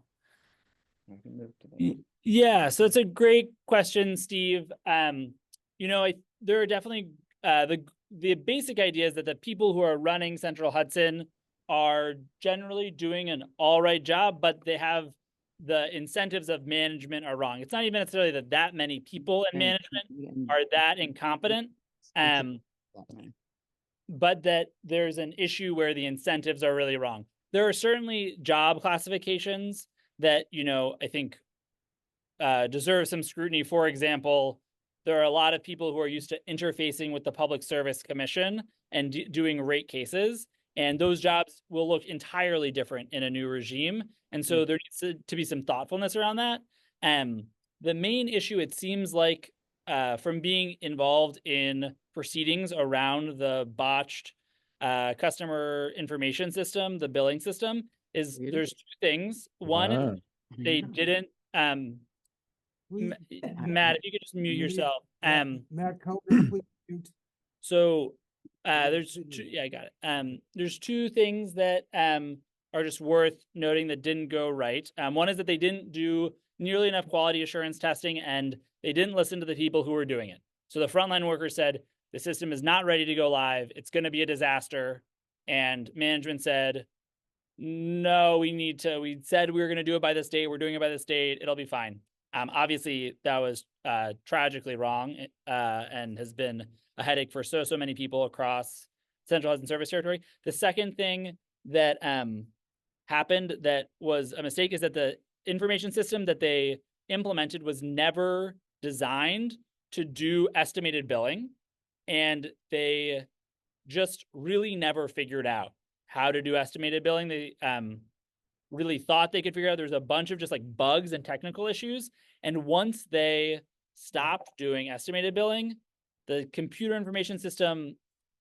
Yeah, so it's a great question, Steve. There are definitely the basic idea is that the people who are running Central Hudson are generally doing an all right job, but they have the incentives of management are wrong. It's not even necessarily that many people in management are that incompetent, but that there's an issue where the incentives are really wrong. There are certainly job classifications that, I think deserve some scrutiny. For example, there are a lot of people who are used to interfacing with the Public Service Commission and doing rate cases. And those jobs will look entirely different in a new regime. And so there needs to be some thoughtfulness around that. The main issue, it seems like, from being involved in proceedings around the botched customer information system, the billing system, is there's two things. One, they didn't, Matt, if you could just mute yourself. Matt, please mute. So there's two, yeah, I got it. There's two things that are just worth noting that didn't go right. One is that they didn't do nearly enough quality assurance testing, and they didn't listen to the people who were doing it. So the frontline workers said, the system is not ready to go live. It's going to be a disaster. And management said, no, we said we were going to do it by this date. We're doing it by this date. It'll be fine. Obviously, that was tragically wrong and has been a headache for so many people across Central Hudson Service Territory. The second thing that happened that was a mistake is that the information system that they implemented was never designed to do estimated billing. And they just really never figured out how to do estimated billing. They really thought they could figure out. There's a bunch of just like bugs and technical issues. And once they stopped doing estimated billing, the computer information system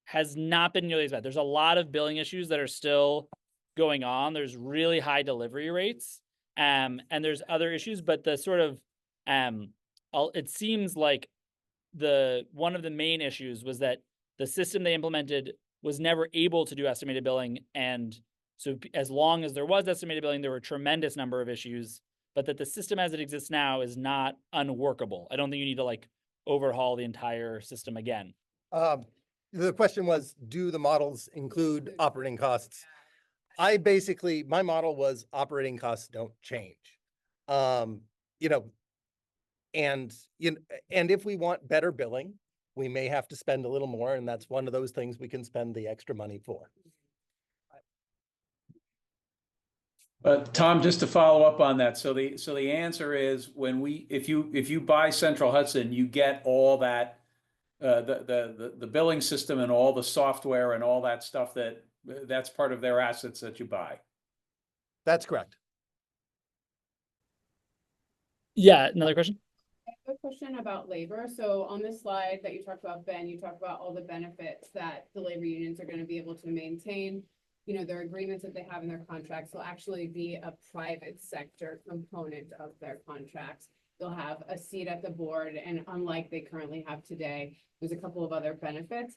has not been nearly as bad. There's a lot of billing issues that are still going on. There's really high delivery rates, and there's other issues, but the sort of, it seems like one of the main issues was that the system they implemented was never able to do estimated billing. And so as long as there was estimated billing, there were a tremendous number of issues, but that the system as it exists now is not unworkable. I don't think you need to like overhaul the entire system again. The question was, do the models include operating costs? I basically, my model was operating costs don't change. You know, and if we want better billing, we may have to spend a little more, and that's one of those things we can spend the extra money for. But Tom, just to follow up on that, so the answer is if you buy Central Hudson, you get all that the billing system and all the software and all that stuff that's part of their assets that you buy. That's correct. Yeah, another question? I have a question about labor. So on this slide that you talked about, Ben, you talked about all the benefits that the labor unions are going to be able to maintain. You know, their agreements that they have in their contracts will actually be a private sector component of their contracts. They'll have a seat at the board, and unlike they currently have today, there's a couple of other benefits.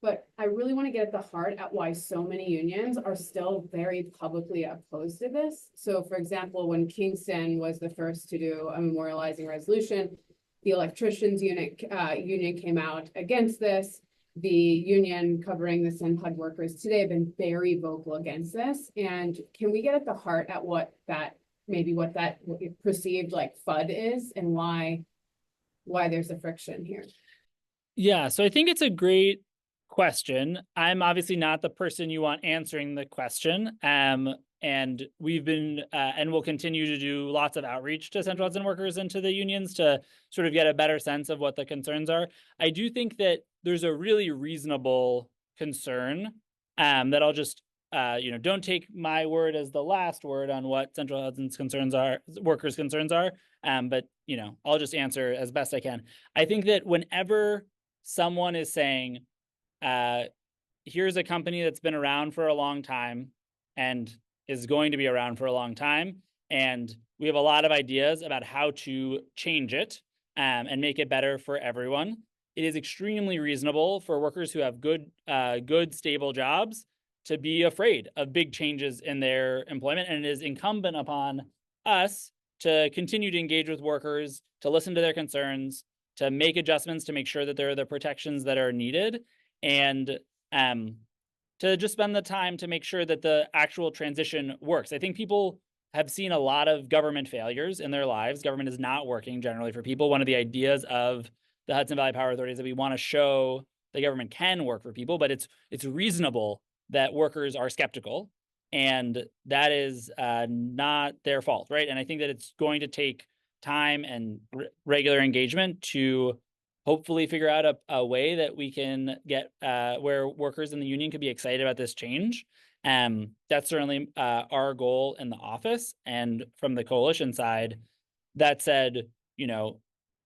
But I really want to get at the heart at why so many unions are still very publicly opposed to this. So for example, when Kingston was the first to do a memorializing resolution, the electricians union came out against this. The union covering the Central Hudson workers today have been very vocal against this. And can we get at the heart at what that perceived like FUD is and why there's a friction here? Yeah, so I think it's a great question. I'm obviously not the person you want answering the question. And we've been and will continue to do lots of outreach to Central Hudson workers and to the unions to sort of get a better sense of what the concerns are. I do think that there's a really reasonable concern that I'll just don't take my word as the last word on what Central Hudson's concerns are, workers' concerns are. But I'll just answer as best I can. I think that whenever someone is saying, here's a company that's been around for a long time and is going to be around for a long time, and we have a lot of ideas about how to change it and make it better for everyone. It is extremely reasonable for workers who have good, stable jobs to be afraid of big changes in their employment, and it is incumbent upon us to continue to engage with workers, to listen to their concerns, to make adjustments to make sure that there are the protections that are needed, and to just spend the time to make sure that the actual transition works. I think people have seen a lot of government failures in their lives. Government is not working generally for people. One of the ideas of the Hudson Valley Power Authority is that we want to show the government can work for people, but it's reasonable that workers are skeptical, and that is not their fault, right? And I think that it's going to take time and regular engagement to hopefully figure out a way that we can get where workers in the union could be excited about this change. That's certainly our goal in the office and from the coalition side. That said,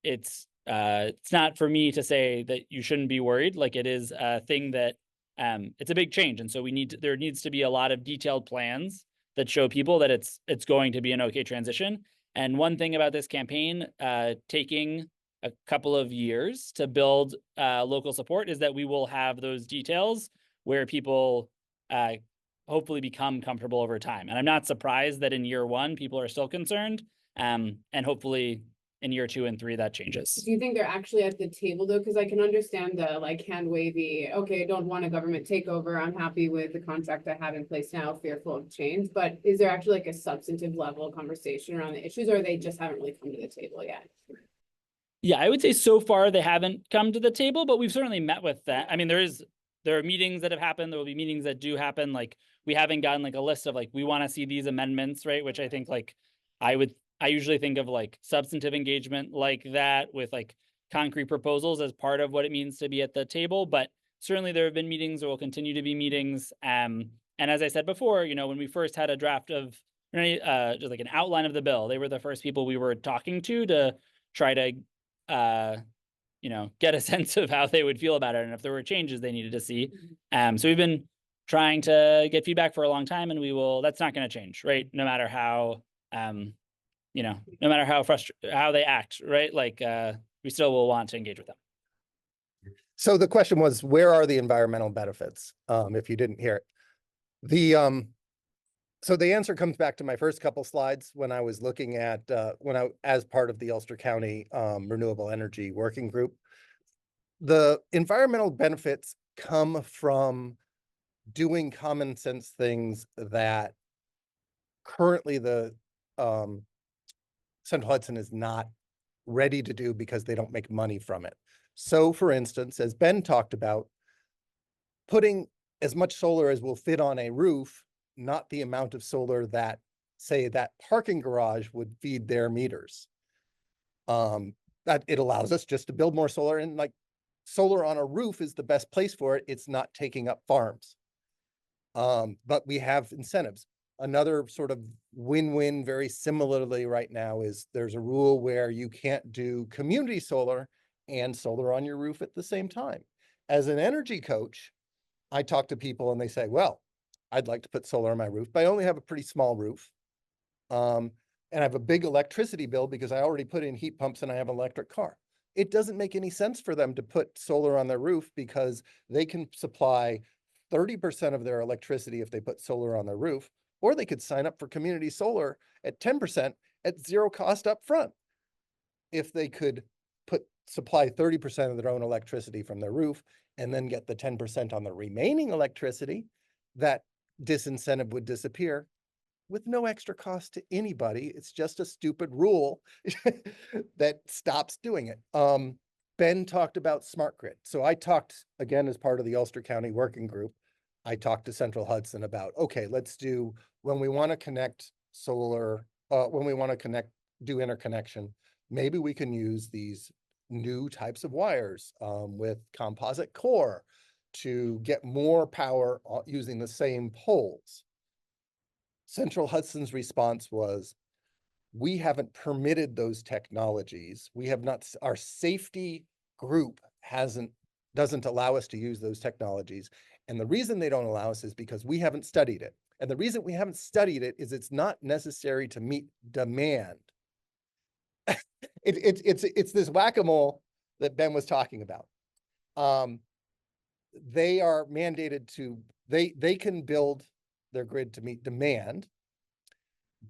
it's not for me to say that you shouldn't be worried. Like, it is a thing that it's a big change, and so there needs to be a lot of detailed plans that show people that it's going to be an okay transition. And one thing about this campaign taking a couple of years to build local support is that we will have those details where people hopefully become comfortable over time. And I'm not surprised that in year one, people are still concerned. And hopefully in year 2 and 3, that changes. Do you think they're actually at the table though? Because I can understand the hand wavy, okay, I don't want a government takeover. I'm happy with the contract I have in place now, fearful of change. But is there actually a substantive level of conversation around the issues, or they just haven't really come to the table yet? Yeah, I would say so far they haven't come to the table, but we've certainly met with that. I mean, there are meetings that have happened. There will be meetings that do happen. We haven't gotten a list of we want to see these amendments, right? Which I think I usually think of substantive engagement like that with concrete proposals as part of what it means to be at the table. But certainly there have been meetings, there will continue to be meetings. And as I said before, when we first had a draft of just an outline of the bill, they were the first people we were talking to try to get a sense of how they would feel about it and if there were changes they needed to see. So we've been trying to get feedback for a long time, and that's not going to change, right? No matter how, no matter how they act, right? We still will want to engage with them. So the question was, where are the environmental benefits? If you didn't hear it, so the answer comes back to my first couple slides when I was looking at as part of the Ulster County Renewable Energy Working Group. The environmental benefits come from doing common sense things that currently the Central Hudson is not ready to do because they don't make money from it. So for instance, as Ben talked about, putting as much solar as will fit on a roof, not the amount of solar that, say, that parking garage would feed their meters. That it allows us just to build more solar, and like solar on a roof is the best place for it. It's not taking up farms. But we have incentives. Another sort of win-win very similarly right now is there's a rule where you can't do community solar and solar on your roof at the same time. As an energy coach, I talk to people and they say, well, I'd like to put solar on my roof, but I only have a pretty small roof. And I have a big electricity bill because I already put in heat pumps and I have an electric car. It doesn't make any sense for them to put solar on their roof because they can supply 30% of their electricity if they put solar on their roof, or they could sign up for community solar at 10% at zero cost up front. If they could supply 30% of their own electricity from their roof and then get the 10% on the remaining electricity, that disincentive would disappear with no extra cost to anybody. It's just a stupid rule that stops doing it. Ben talked about smart grid. So I talked, again, as part of the Ulster County Working Group, I talked to Central Hudson about, okay, let's do, when we want to connect solar, when we want to do interconnection, maybe we can use these new types of wires with composite core to get more power using the same poles. Central Hudson's response was, we haven't permitted those technologies. We have not, our safety group doesn't allow us to use those technologies. And the reason they don't allow us is because we haven't studied it. And the reason we haven't studied it is it's not necessary to meet demand. It's this whack-a-mole that Ben was talking about. They are mandated to, they can build their grid to meet demand,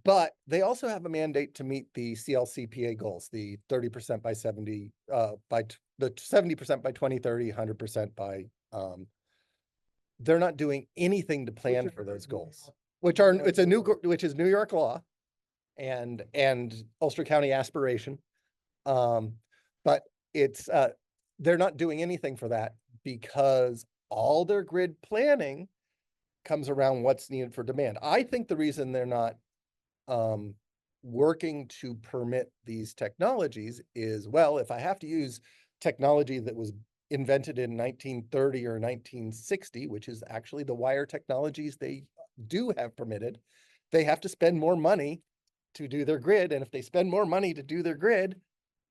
but they also have a mandate to meet the CLCPA goals, the 30% by 70, by the 70% by 2030, 100% by, they're not doing anything to plan for those goals, which is New York law and Ulster County aspiration. But it's, they're not doing anything for that because all their grid planning comes around what's needed for demand. I think the reason they're not working to permit these technologies is, well, if I have to use technology that was invented in 1930 or 1960, which is actually the wire technologies they do have permitted, they have to spend more money to do their grid. And if they spend more money to do their grid,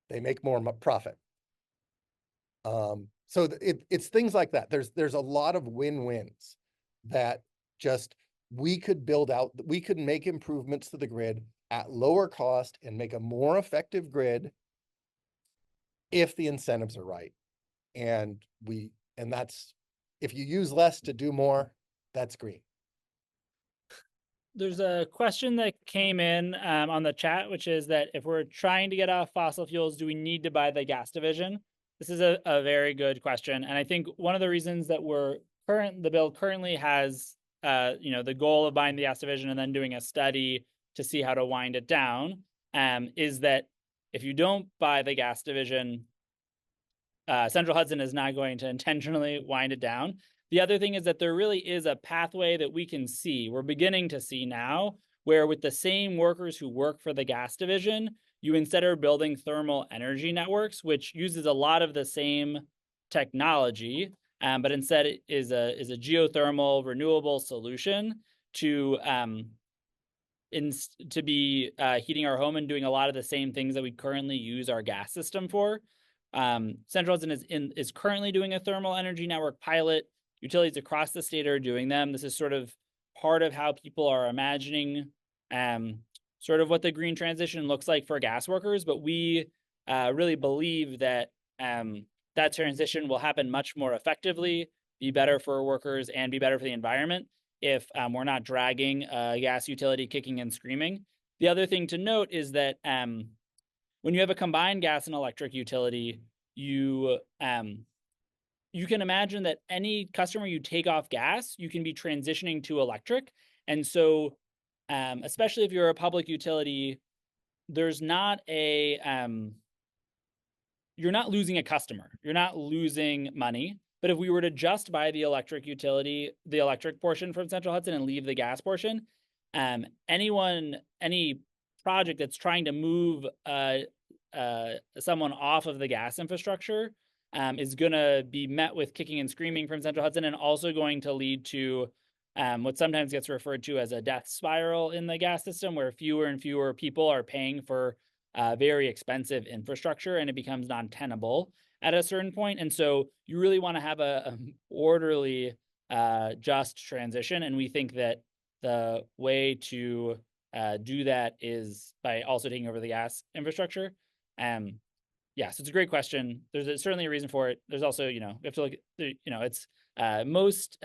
they make more profit. So it's things like that. There's a lot of win-wins that just, we could build out, we could make improvements to the grid at lower cost and make a more effective grid if the incentives are right. And that's, if you use less to do more, that's green. There's a question that came in on the chat, which is that if we're trying to get off fossil fuels, do we need to buy the gas division? This is a very good question. And I think one of the reasons that the bill currently has, the goal of buying the gas division and then doing a study to see how to wind it down, is that if you don't buy the gas division, Central Hudson is not going to intentionally wind it down. The other thing is that there really is a pathway that we can see. We're beginning to see now where with the same workers who work for the gas division, you instead are building thermal energy networks, which uses a lot of the same technology, but instead it is a geothermal renewable solution to be heating our home and doing a lot of the same things that we currently use our gas system for. Central Hudson is currently doing a thermal energy network pilot. Utilities across the state are doing them. This is sort of part of how people are imagining sort of what the green transition looks like for gas workers. But we really believe that that transition will happen much more effectively, be better for workers, and be better for the environment if we're not dragging a gas utility kicking and screaming. The other thing to note is that when you have a combined gas and electric utility, you you can imagine that any customer you take off gas, you can be transitioning to electric. And so, especially if you're a public utility, there's not a, you're not losing a customer, you're not losing money. But if we were to just buy the electric utility, the electric portion from Central Hudson and leave the gas portion, any project that's trying to move someone off of the gas infrastructure is going to be met with kicking and screaming from Central Hudson, and also going to lead to what sometimes gets referred to as a death spiral in the gas system, where fewer and fewer people are paying for very expensive infrastructure, and it becomes non-tenable at a certain point. And so you really want to have a orderly, just transition. And we think that the way to do that is by also taking over the gas infrastructure. Yeah, so it's a great question. There's certainly a reason for it. There's also, we have to look at, it's most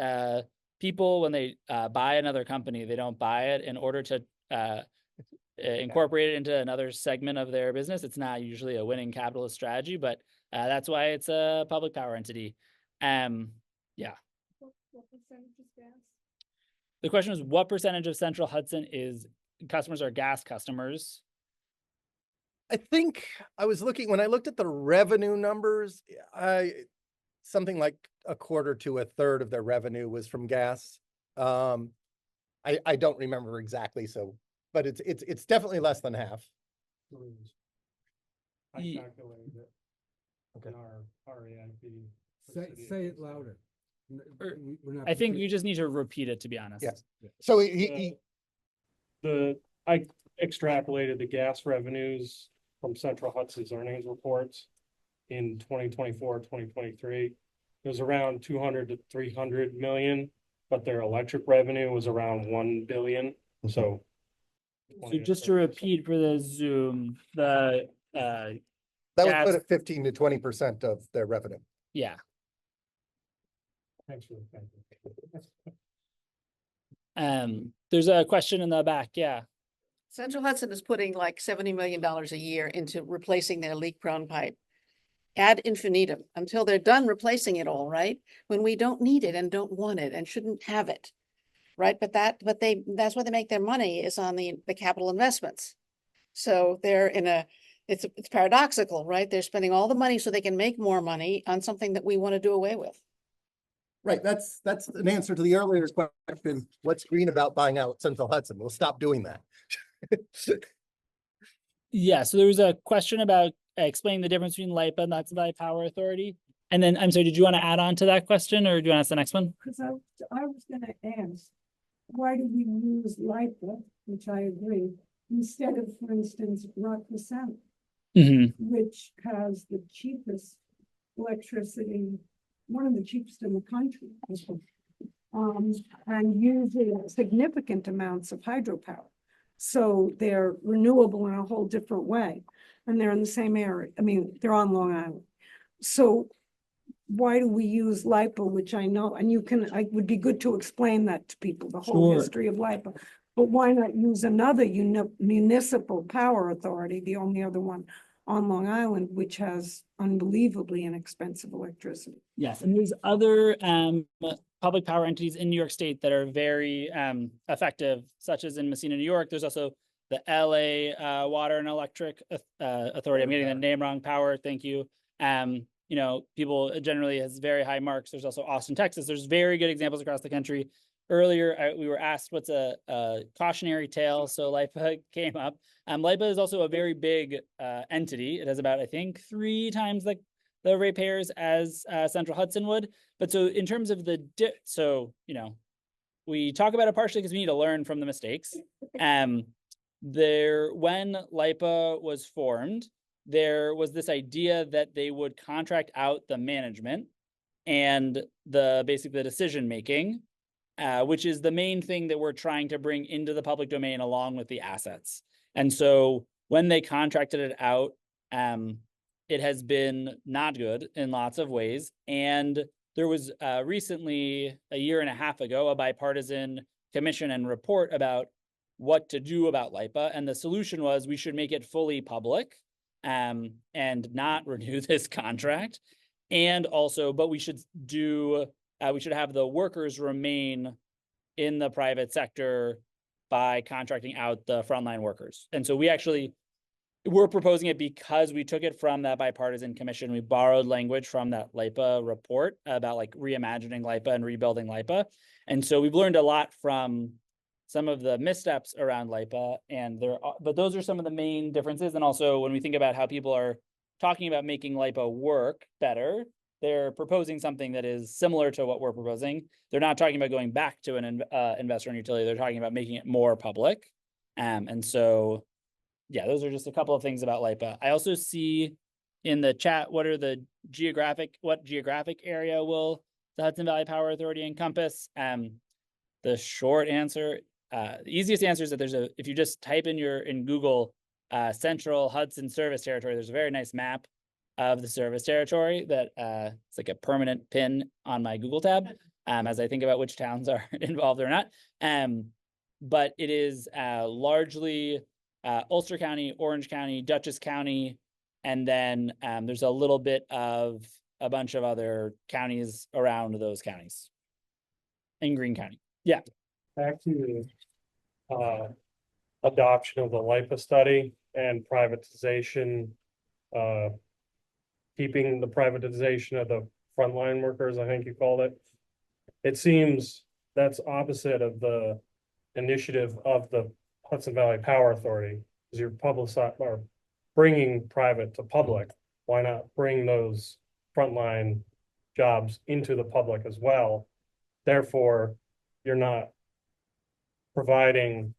people, when they buy another company, they don't buy it in order to incorporate it into another segment of their business. It's not usually a winning capitalist strategy, but that's why it's a public power entity. Yeah. What percentage is gas? The question is, what percentage of Central Hudson is customers are gas customers? I think I was looking, when I looked at the revenue numbers, something like a quarter to a third of their revenue was from gas. I don't remember exactly, but it's definitely less than half. I Ye- calculated it. Okay. In our REIP. Say it louder. We're not I think you just need to repeat it, to be honest. Yes. So I extrapolated the gas revenues from Central Hudson's earnings reports in 2024, 2023. It was around 200 to 300 million, but their electric revenue was around 1 billion. So just to repeat for the Zoom, the that would gas- put it 15 to 20% of their revenue. yeah. thanks for the thank you. There's a question in the back. Yeah. Central Hudson is putting like $70 million a year into replacing their leak-prone pipe ad infinitum until they're done replacing it all, right? When we don't need it and don't want it and shouldn't have it, right? But that's where they make their money, is on the capital investments. So they're it's paradoxical, right? They're spending all the money so they can make more money on something that we want to do away with. Right, that's an answer to the earlier question. What's green about buying out Central Hudson? We'll stop doing that. Yeah. So there was a question about explaining the difference between LIPA and the Hudson Valley Power Authority. And then, I'm sorry, did you want to add on to that question, or do you want to ask the next one? Because I was gonna ask, why do we use LIPA, which I agree, instead of, for instance, Rockland Center, Mm-hmm. which has the cheapest electricity, one of the cheapest in the country. And using significant amounts of hydropower. So they're renewable in a whole different way, and they're in the same area. I mean, they're on Long Island. So why do we use LIPA, which I know, and it would be good to explain that to people, the whole Sure. history of LIPA. But why not use another municipal power authority, the only other one on Long Island, which has unbelievably inexpensive electricity? Yes, and there's other public power entities in New York State that are very effective, such as in Messina, New York. There's also the LA Water and Electric Authority. I'm getting the name wrong. Power, thank you. People generally has very high marks. There's also Austin, Texas. There's very good examples across the country. Earlier, we were asked what's a cautionary tale, so LIPA came up. LIPA is also a very big entity. It has about, I think, 3 times the ratepayers as Central Hudson would. But so in terms of we talk about it partially because we need to learn from the mistakes. When LIPA was formed, there was this idea that they would contract out the management and basically the decision making, which is the main thing that we're trying to bring into the public domain along with the assets. And so when they contracted it out, it has been not good in lots of ways. And there was recently, a year and a half ago, a bipartisan commission and report about what to do about LIPA. And the solution was we should make it fully public and not renew this contract. And also, but we should have the workers remain in the private sector by contracting out the frontline workers. And so we're proposing it because we took it from that bipartisan commission. We borrowed language from that LIPA report about like reimagining LIPA and rebuilding LIPA. And so we've learned a lot from some of the missteps around LIPA, but those are some of the main differences. And also when we think about how people are talking about making LIPA work better, they're proposing something that is similar to what we're proposing. They're not talking about going back to an investor-owned utility. They're talking about making it more public. And so, yeah, those are just a couple of things about LIPA. I also see in the chat, what geographic area will the Hudson Valley Power Authority encompass? The short answer, the easiest answer is that if you just type in Google Central Hudson service territory, there's a very nice map of the service territory that it's like a permanent pin on my Google tab as I think about which towns are involved or not. But it is largely Ulster County, Orange County, Dutchess County, and then there's a little bit of a bunch of other counties around those counties in Greene County. Yeah. Back to adoption of the LIPA study and privatization, keeping the privatization of the frontline workers, I think you called it. It seems that's opposite of the initiative of the Hudson Valley Power Authority, because you're or bringing private to public. Why not bring those frontline jobs into the public as well? Therefore, you're not providing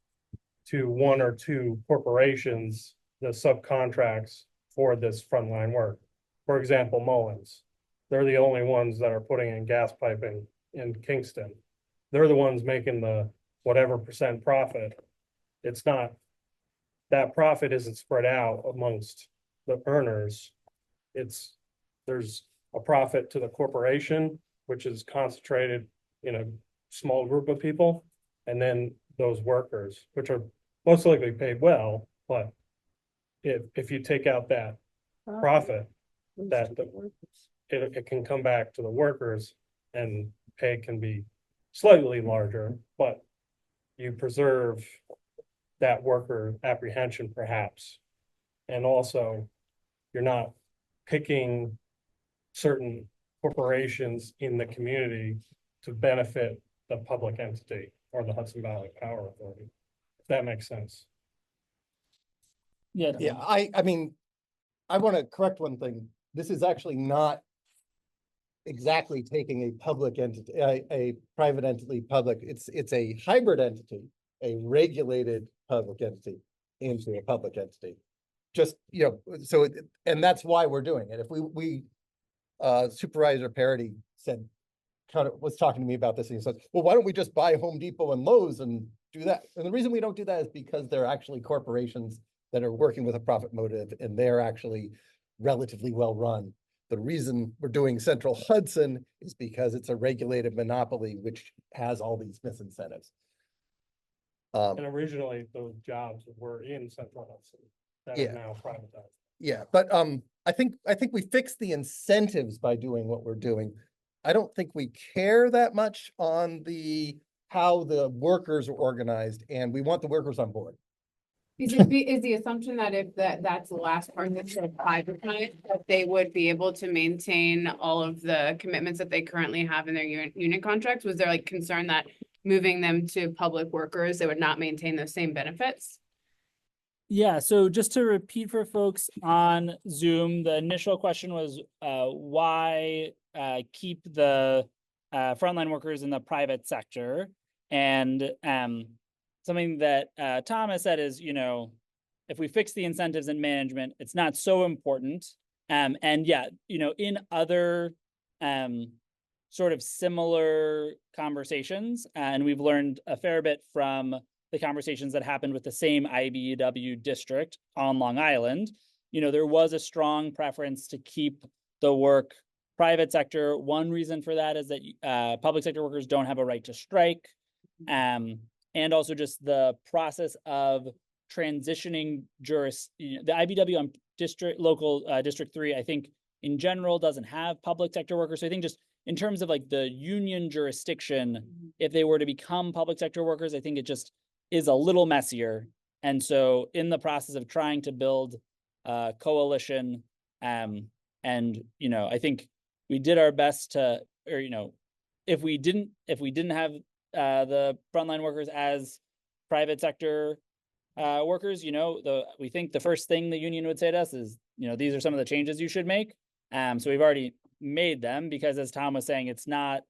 to one or two corporations the subcontracts for this frontline work. For example, Mullins, they're the only ones that are putting in gas piping in Kingston. They're the ones making the whatever percent profit. It's not, that profit isn't spread out amongst the earners. There's a profit to the corporation, which is concentrated in a small group of people, and then those workers, which are most likely paid well, but if you take out that profit, it can come back to the workers and pay can be slightly larger, but you preserve that worker apprehension perhaps. And also you're not picking certain corporations in the community to benefit the public entity or the Hudson Valley Power Authority, if that makes sense. Yeah. Yeah, I mean, I want to correct one thing. This is actually not exactly taking a public entity, a private entity public. It's a hybrid entity, a regulated public entity into a public entity. Just, so, and that's why we're doing it. If we Supervisor Parity was talking to me about this, and he said, well, why don't we just buy Home Depot and Lowe's and do that? And the reason we don't do that is because they're actually corporations that are working with a profit motive, and they're actually relatively well run. The reason we're doing Central Hudson is because it's a regulated monopoly, which has all these disincentives. And originally those jobs were in Central Hudson that are now privatized. Yeah, but I think we fixed the incentives by doing what we're doing. I don't think we care that much on how the workers are organized, and we want the workers on board. Is the assumption that if that's the last part that's privatized, that they would be able to maintain all of the commitments that they currently have in their unit contracts? Was there like concern that moving them to public workers, they would not maintain those same benefits? Yeah, so just to repeat for folks on Zoom, the initial question was why keep the frontline workers in the private sector? And something that Thomas said is, if we fix the incentives and management, it's not so important. And yeah, in other sort of similar conversations, and we've learned a fair bit from the conversations that happened with the same IBEW district on Long Island, there was a strong preference to keep the work private sector. One reason for that is that public sector workers don't have a right to strike. And also just the process of transitioning the IBEW on District 3, I think in general doesn't have public sector workers. So I think just in terms of like the union jurisdiction, if they were to become public sector workers, I think it just is a little messier. And so in the process of trying to build a coalition, and, you know, I think we did our best to, or, you know, if we didn't have the frontline workers as private sector workers, you know, we think the first thing the union would say to us is, you know, these are some of the changes you should make. So we've already made them because, as Tom was saying, it's not,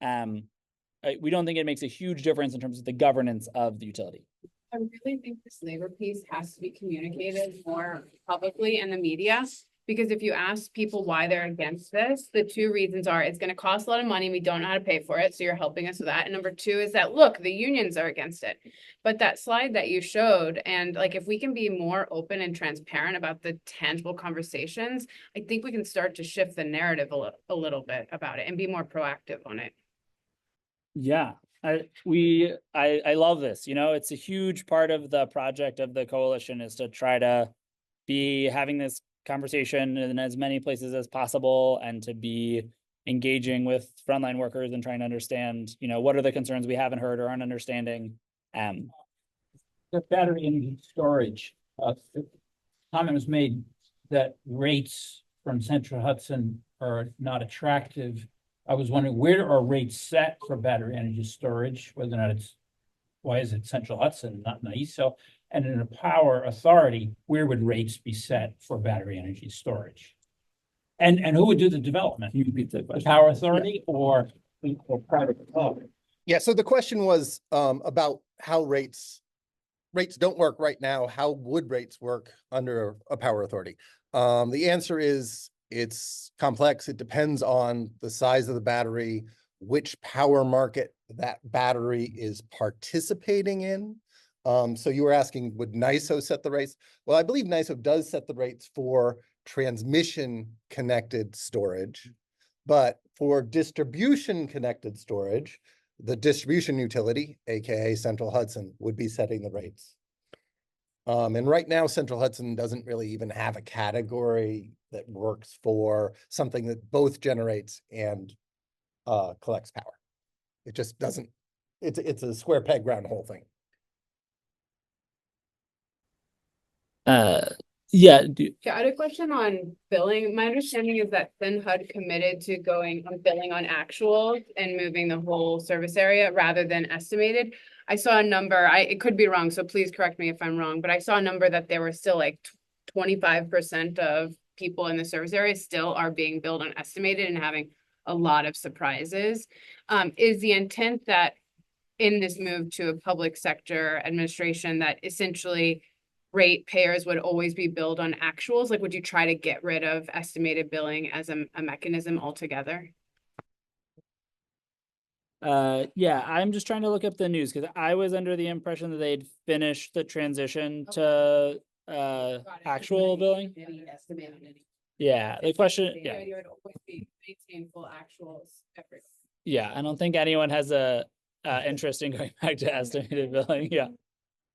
we don't think it makes a huge difference in terms of the governance of the utility. I really think this labor piece has to be communicated more publicly in the media. Because if you ask people why they're against this, the two reasons are it's going to cost a lot of money. We don't know how to pay for it. So you're helping us with that. And number two is that, look, the unions are against it. But that slide that you showed, and like, if we can be more open and transparent about the tangible conversations, I think we can start to shift the narrative a little bit about it and be more proactive on it. Yeah, I love this. You know, it's a huge part of the project of the coalition is to try to be having this conversation in as many places as possible and to be engaging with frontline workers and trying to understand, you know, what are the concerns we haven't heard or aren't understanding. The battery energy storage, comment was made that rates from Central Hudson are not attractive. I was wondering, where are rates set for battery energy storage, whether or not why is it Central Hudson, not NISO? And in a power authority, where would rates be set for battery energy storage? And who would do the development? The power authority or private developer? Yeah, so the question was about how rates don't work right now. How would rates work under a power authority? The answer is it's complex. It depends on the size of the battery, which power market that battery is participating in. So you were asking, would NISO set the rates? Well, I believe NISO does set the rates for transmission connected storage, but for distribution connected storage, the distribution utility, AKA Central Hudson, would be setting the rates. And right now, Central Hudson doesn't really even have a category that works for something that both generates and collects power. It just doesn't, it's a square peg round hole thing. Yeah. Yeah, I had a question on billing. My understanding is that HUD committed to going on billing on actuals and moving the whole service area rather than estimated. I saw a number, it could be wrong, so please correct me if I'm wrong, but I saw a number that there were still like 25% of people in the service area still are being billed on estimated and having a lot of surprises. Is the intent that in this move to a public sector administration that essentially rate payers would always be billed on actuals? Like, would you try to get rid of estimated billing as a mechanism altogether? Yeah, I'm just trying to look up the news because I was under the impression that they'd finished the transition to actual billing. Yeah, the question, yeah. You would always be maintain full actuals everywhere. Yeah, I don't think anyone has a interest in going back to estimated billing. Yeah.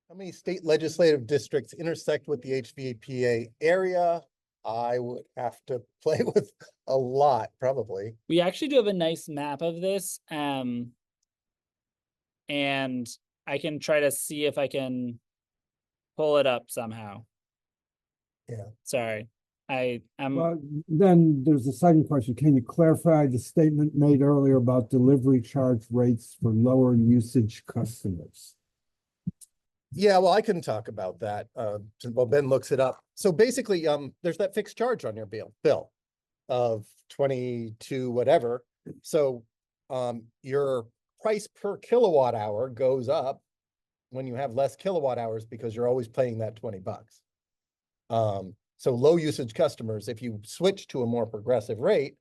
How many state legislative districts intersect with the HVAPA area? I would have to play with a lot, probably. We actually do have a nice map of this. And I can try to see if I can pull it up somehow. Yeah. Sorry. Well, then there's a second question. Can you clarify the statement made earlier about delivery charge rates for lower usage customers? Yeah, well, I can talk about that while Ben looks it up. So basically, there's that fixed charge on your bill of 22 whatever. So your price per kilowatt hour goes up when you have less kilowatt hours because you're always paying that $20. So low usage customers, if you switch to a more progressive rate,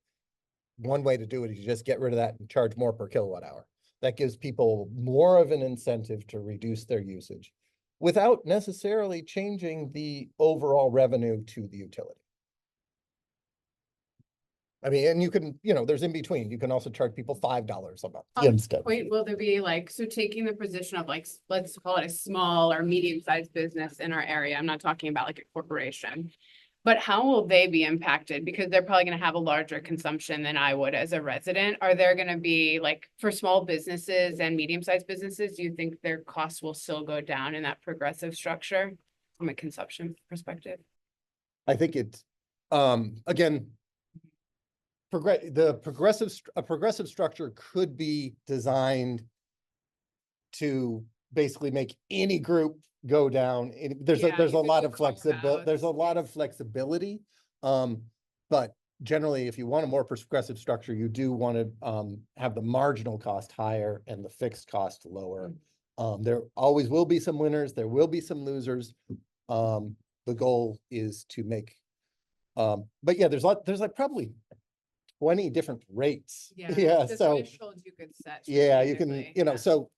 one way to do it is you just get rid of that and charge more per kilowatt hour. That gives people more of an incentive to reduce their usage without necessarily changing the overall revenue to the utility. I mean, and you can, there's in between. You can also charge people $5 a month instead. Point, will there be like, so taking the position of like, let's call it a small or medium-sized business in our area. I'm not talking about like a corporation. But how will they be impacted? Because they're probably gonna have a larger consumption than I would as a resident. Are there gonna be, like, for small businesses and medium-sized businesses, do you think their costs will still go down in that progressive structure from a consumption perspective? I think it's, again, a progressive structure could be designed to basically make any group go down. There's Yeah, a you lot could of go flexibility. Comcast. There's a lot of flexibility. But generally, if you want a more progressive structure, you do want to have the marginal cost higher and the fixed cost lower. There always will be some winners. There will be some losers. The goal is to make, but yeah, there's like probably 20 different rates. Yeah, The so thresholds you could set. yeah, you can, strategically, you know, yeah. so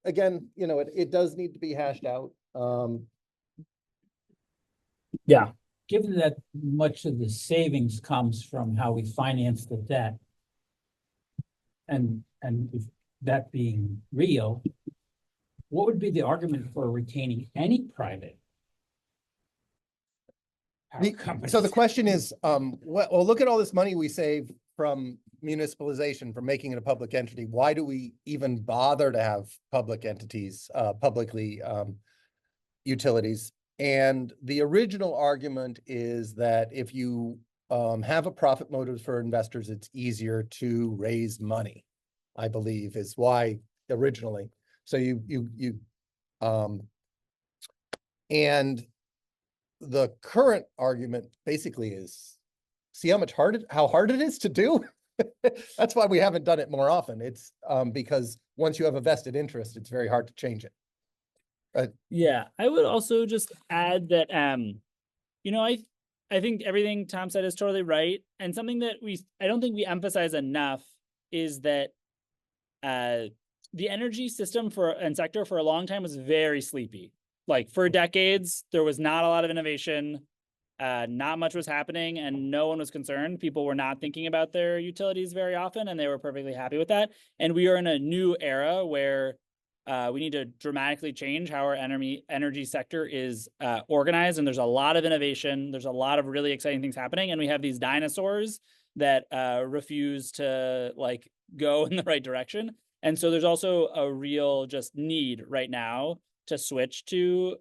again, it does need to be hashed out. Yeah. Given that much of the savings comes from how we finance the debt, and if that being real, what would be the argument for retaining any private power companies? So the question is, well, look at all this money we save from municipalization, from making it a public entity. Why do we even bother to have public entities, publicly utilities? And the original argument is that if you have a profit motive for investors, it's easier to raise money, I believe, is why originally. So and the current argument basically is, see how hard it is to do. That's why we haven't done it more often. It's because once you have a vested interest, it's very hard to change it. Yeah, I would also just add that, I think everything Tom said is totally right. And something that I don't think we emphasize enough is that the energy system and sector for a long time was very sleepy. Like for decades, there was not a lot of innovation, not much was happening, and no one was concerned. People were not thinking about their utilities very often, and they were perfectly happy with that. And we are in a new era where we need to dramatically change how our energy sector is organized. And there's a lot of innovation. There's a lot of really exciting things happening. And we have these dinosaurs that refuse to go in the right direction. And so there's also a real just need right now to switch to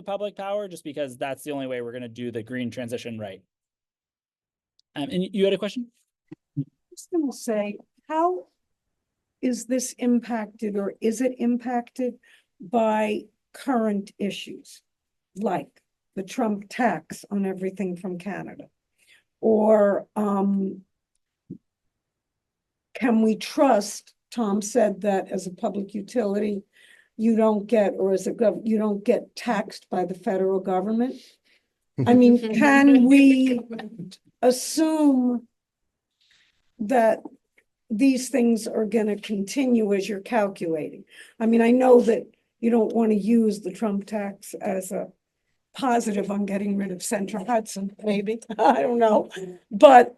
public power, just because that's the only way we're going to do the green transition right. And you had a question? I was going to say, how is this impacted, or is it impacted by current issues like the Trump tax on everything from Canada? Or can we trust, Tom said that as a public utility, you don't get, or as you don't get taxed by the federal government? I mean, can we assume that these things are going to continue as you're calculating? I mean, I know that you don't want to use the Trump tax as a positive on getting rid of Central Hudson, maybe. I don't know. But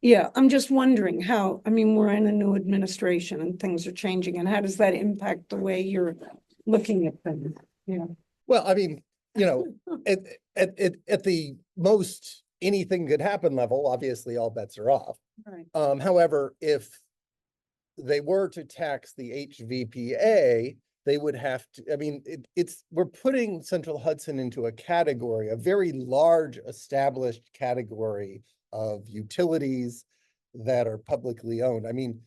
yeah, I'm just wondering how, I mean, we're in a new administration and things are changing, and how does that impact the way you're looking at things? Yeah. Well, I mean, at the most anything could happen level, obviously all bets are off. Right. However, if they were to tax the HVPA, they would have to, I mean, we're putting Central Hudson into a category, a very large established category of utilities that are publicly owned. I mean,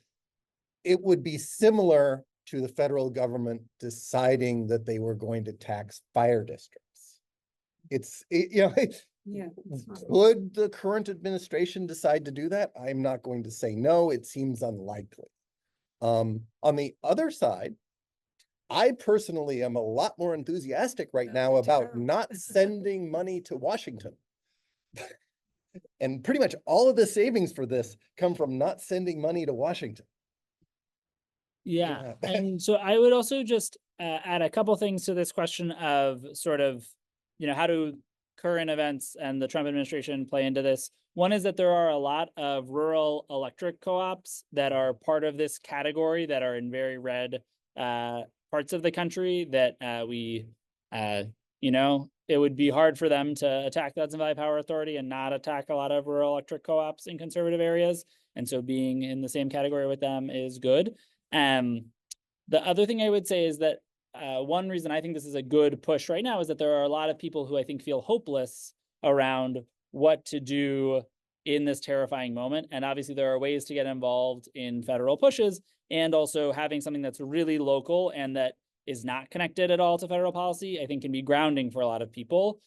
it would be similar to the federal government deciding that they were going to tax fire districts. Yeah. Would the current administration decide to do that? I'm not going to say no. It seems unlikely. On the other side, I personally am a lot more enthusiastic right now about not sending money to Washington. And pretty much all of the savings for this come from not sending money to Washington. Yeah. And so I would also just add a couple things to this question of sort of, how do current events and the Trump administration play into this? One is that there are a lot of rural electric co-ops that are part of this category that are in very red parts of the country that we it would be hard for them to attack the Hudson Valley Power Authority and not attack a lot of rural electric co-ops in conservative areas. And so being in the same category with them is good. The other thing I would say is that one reason I think this is a good push right now is that there are a lot of people who I think feel hopeless around what to do in this terrifying moment. And obviously there are ways to get involved in federal pushes, and also having something that's really local and that is not connected at all to federal policy, I think can be grounding for a lot of people,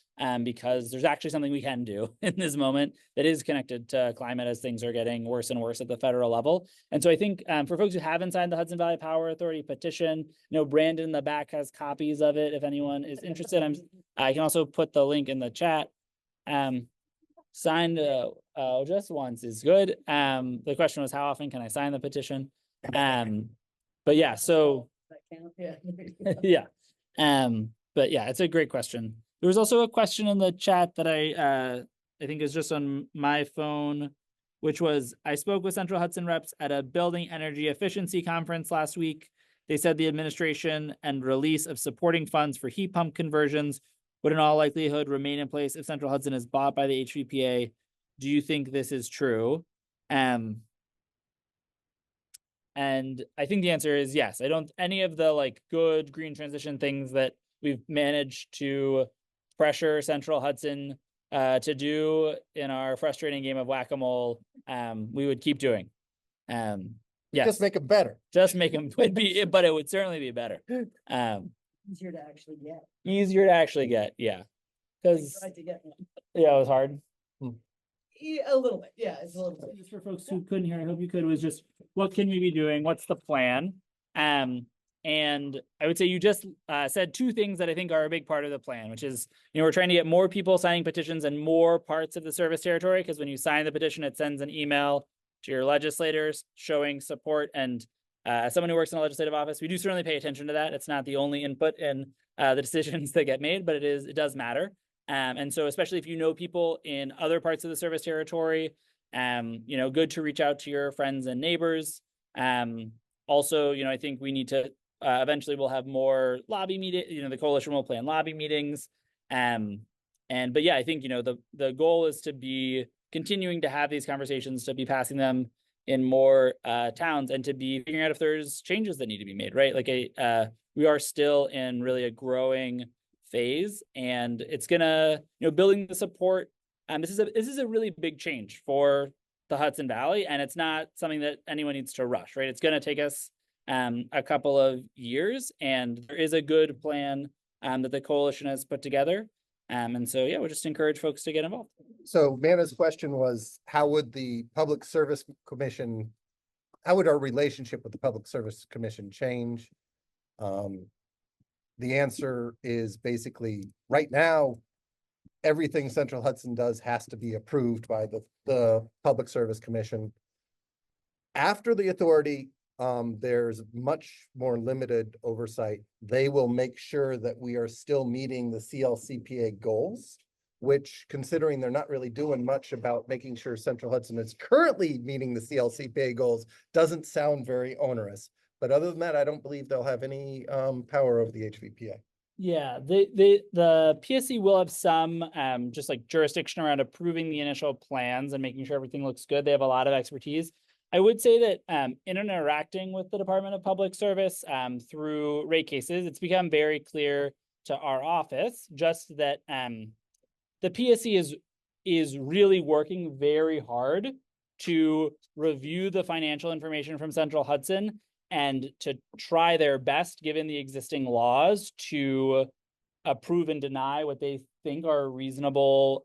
because there's actually something we can do in this moment that is connected to climate as things are getting worse and worse at the federal level. And so I think for folks who haven't signed the Hudson Valley Power Authority petition, Brandon in the back has copies of it if anyone is interested. I can also put the link in the chat. Signed just once is good. The question was, how often can I sign the petition? But yeah, so yeah. But yeah, it's a great question. There was also a question in the chat that I think is just on my phone, which was, I spoke with Central Hudson reps at a building energy efficiency conference last week. They said the administration and release of supporting funds for heat pump conversions would in all likelihood remain in place if Central Hudson is bought by the HVPA. Do you think this is true? And I think the answer is yes. I don't, any of the good green transition things that we've managed to pressure Central Hudson to do in our frustrating game of whack-a-mole, we would keep doing. Yes. Just make it better. Just make them, but it would certainly be better. Easier to actually get. Easier to actually get, yeah. Because Tried to get one. yeah, it was hard. Yeah, a little bit, yeah, it's a little bit. Just for folks who couldn't hear, I hope you could, was just, what can we be doing? What's the plan? And I would say you just said two things that I think are a big part of the plan, which is, we're trying to get more people signing petitions in more parts of the service territory, because when you sign the petition, it sends an email to your legislators showing support. And as someone who works in a legislative office, we do certainly pay attention to that. It's not the only input in the decisions that get made, but it does matter. And so especially if you know people in other parts of the service territory, good to reach out to your friends and neighbors. Also, I think we need to eventually we'll have more lobby meeting, the coalition will plan lobby meetings. But yeah, I think, the goal is to be continuing to have these conversations, to be passing them in more towns, and to be figuring out if there's changes that need to be made, right? We are still in really a growing phase, and it's gonna, building the support. This is a really big change for the Hudson Valley, and it's not something that anyone needs to rush, right? It's gonna take us a couple of years, and there is a good plan that the coalition has put together. And so, yeah, we'll just encourage folks to get involved. So Mana's question was, how would the Public Service Commission, how would our relationship with the Public Service Commission change? The answer is basically, right now, everything Central Hudson does has to be approved by the Public Service Commission. After the authority, there's much more limited oversight. They will make sure that we are still meeting the CLCPA goals, which, considering they're not really doing much about making sure Central Hudson is currently meeting the CLCPA goals, doesn't sound very onerous. But other than that, I don't believe they'll have any power over the HVPA. Yeah, the PSC will have some just jurisdiction around approving the initial plans and making sure everything looks good. They have a lot of expertise. I would say that in interacting with the Department of Public Service through rate cases, it's become very clear to our office just that the PSC is really working very hard to review the financial information from Central Hudson and to try their best, given the existing laws, to approve and deny what they think are reasonable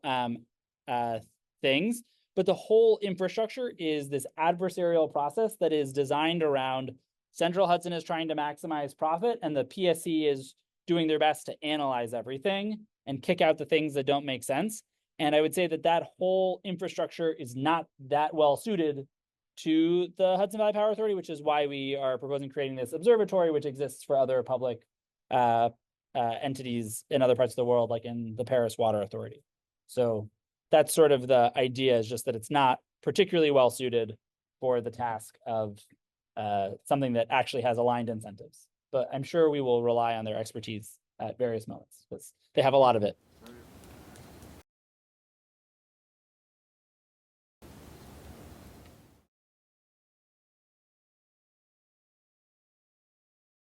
things. But the whole infrastructure is this adversarial process that is designed around Central Hudson is trying to maximize profit, and the PSC is doing their best to analyze everything and kick out the things that don't make sense. And I would say that that whole infrastructure is not that well suited to the Hudson Valley Power Authority, which is why we are proposing creating this observatory, which exists for other public entities in other parts of the world, like in the Paris Water Authority. So that's sort of the idea, is just that it's not particularly well suited for the task of something that actually has aligned incentives. But I'm sure we will rely on their expertise at various moments, because they have a lot of it.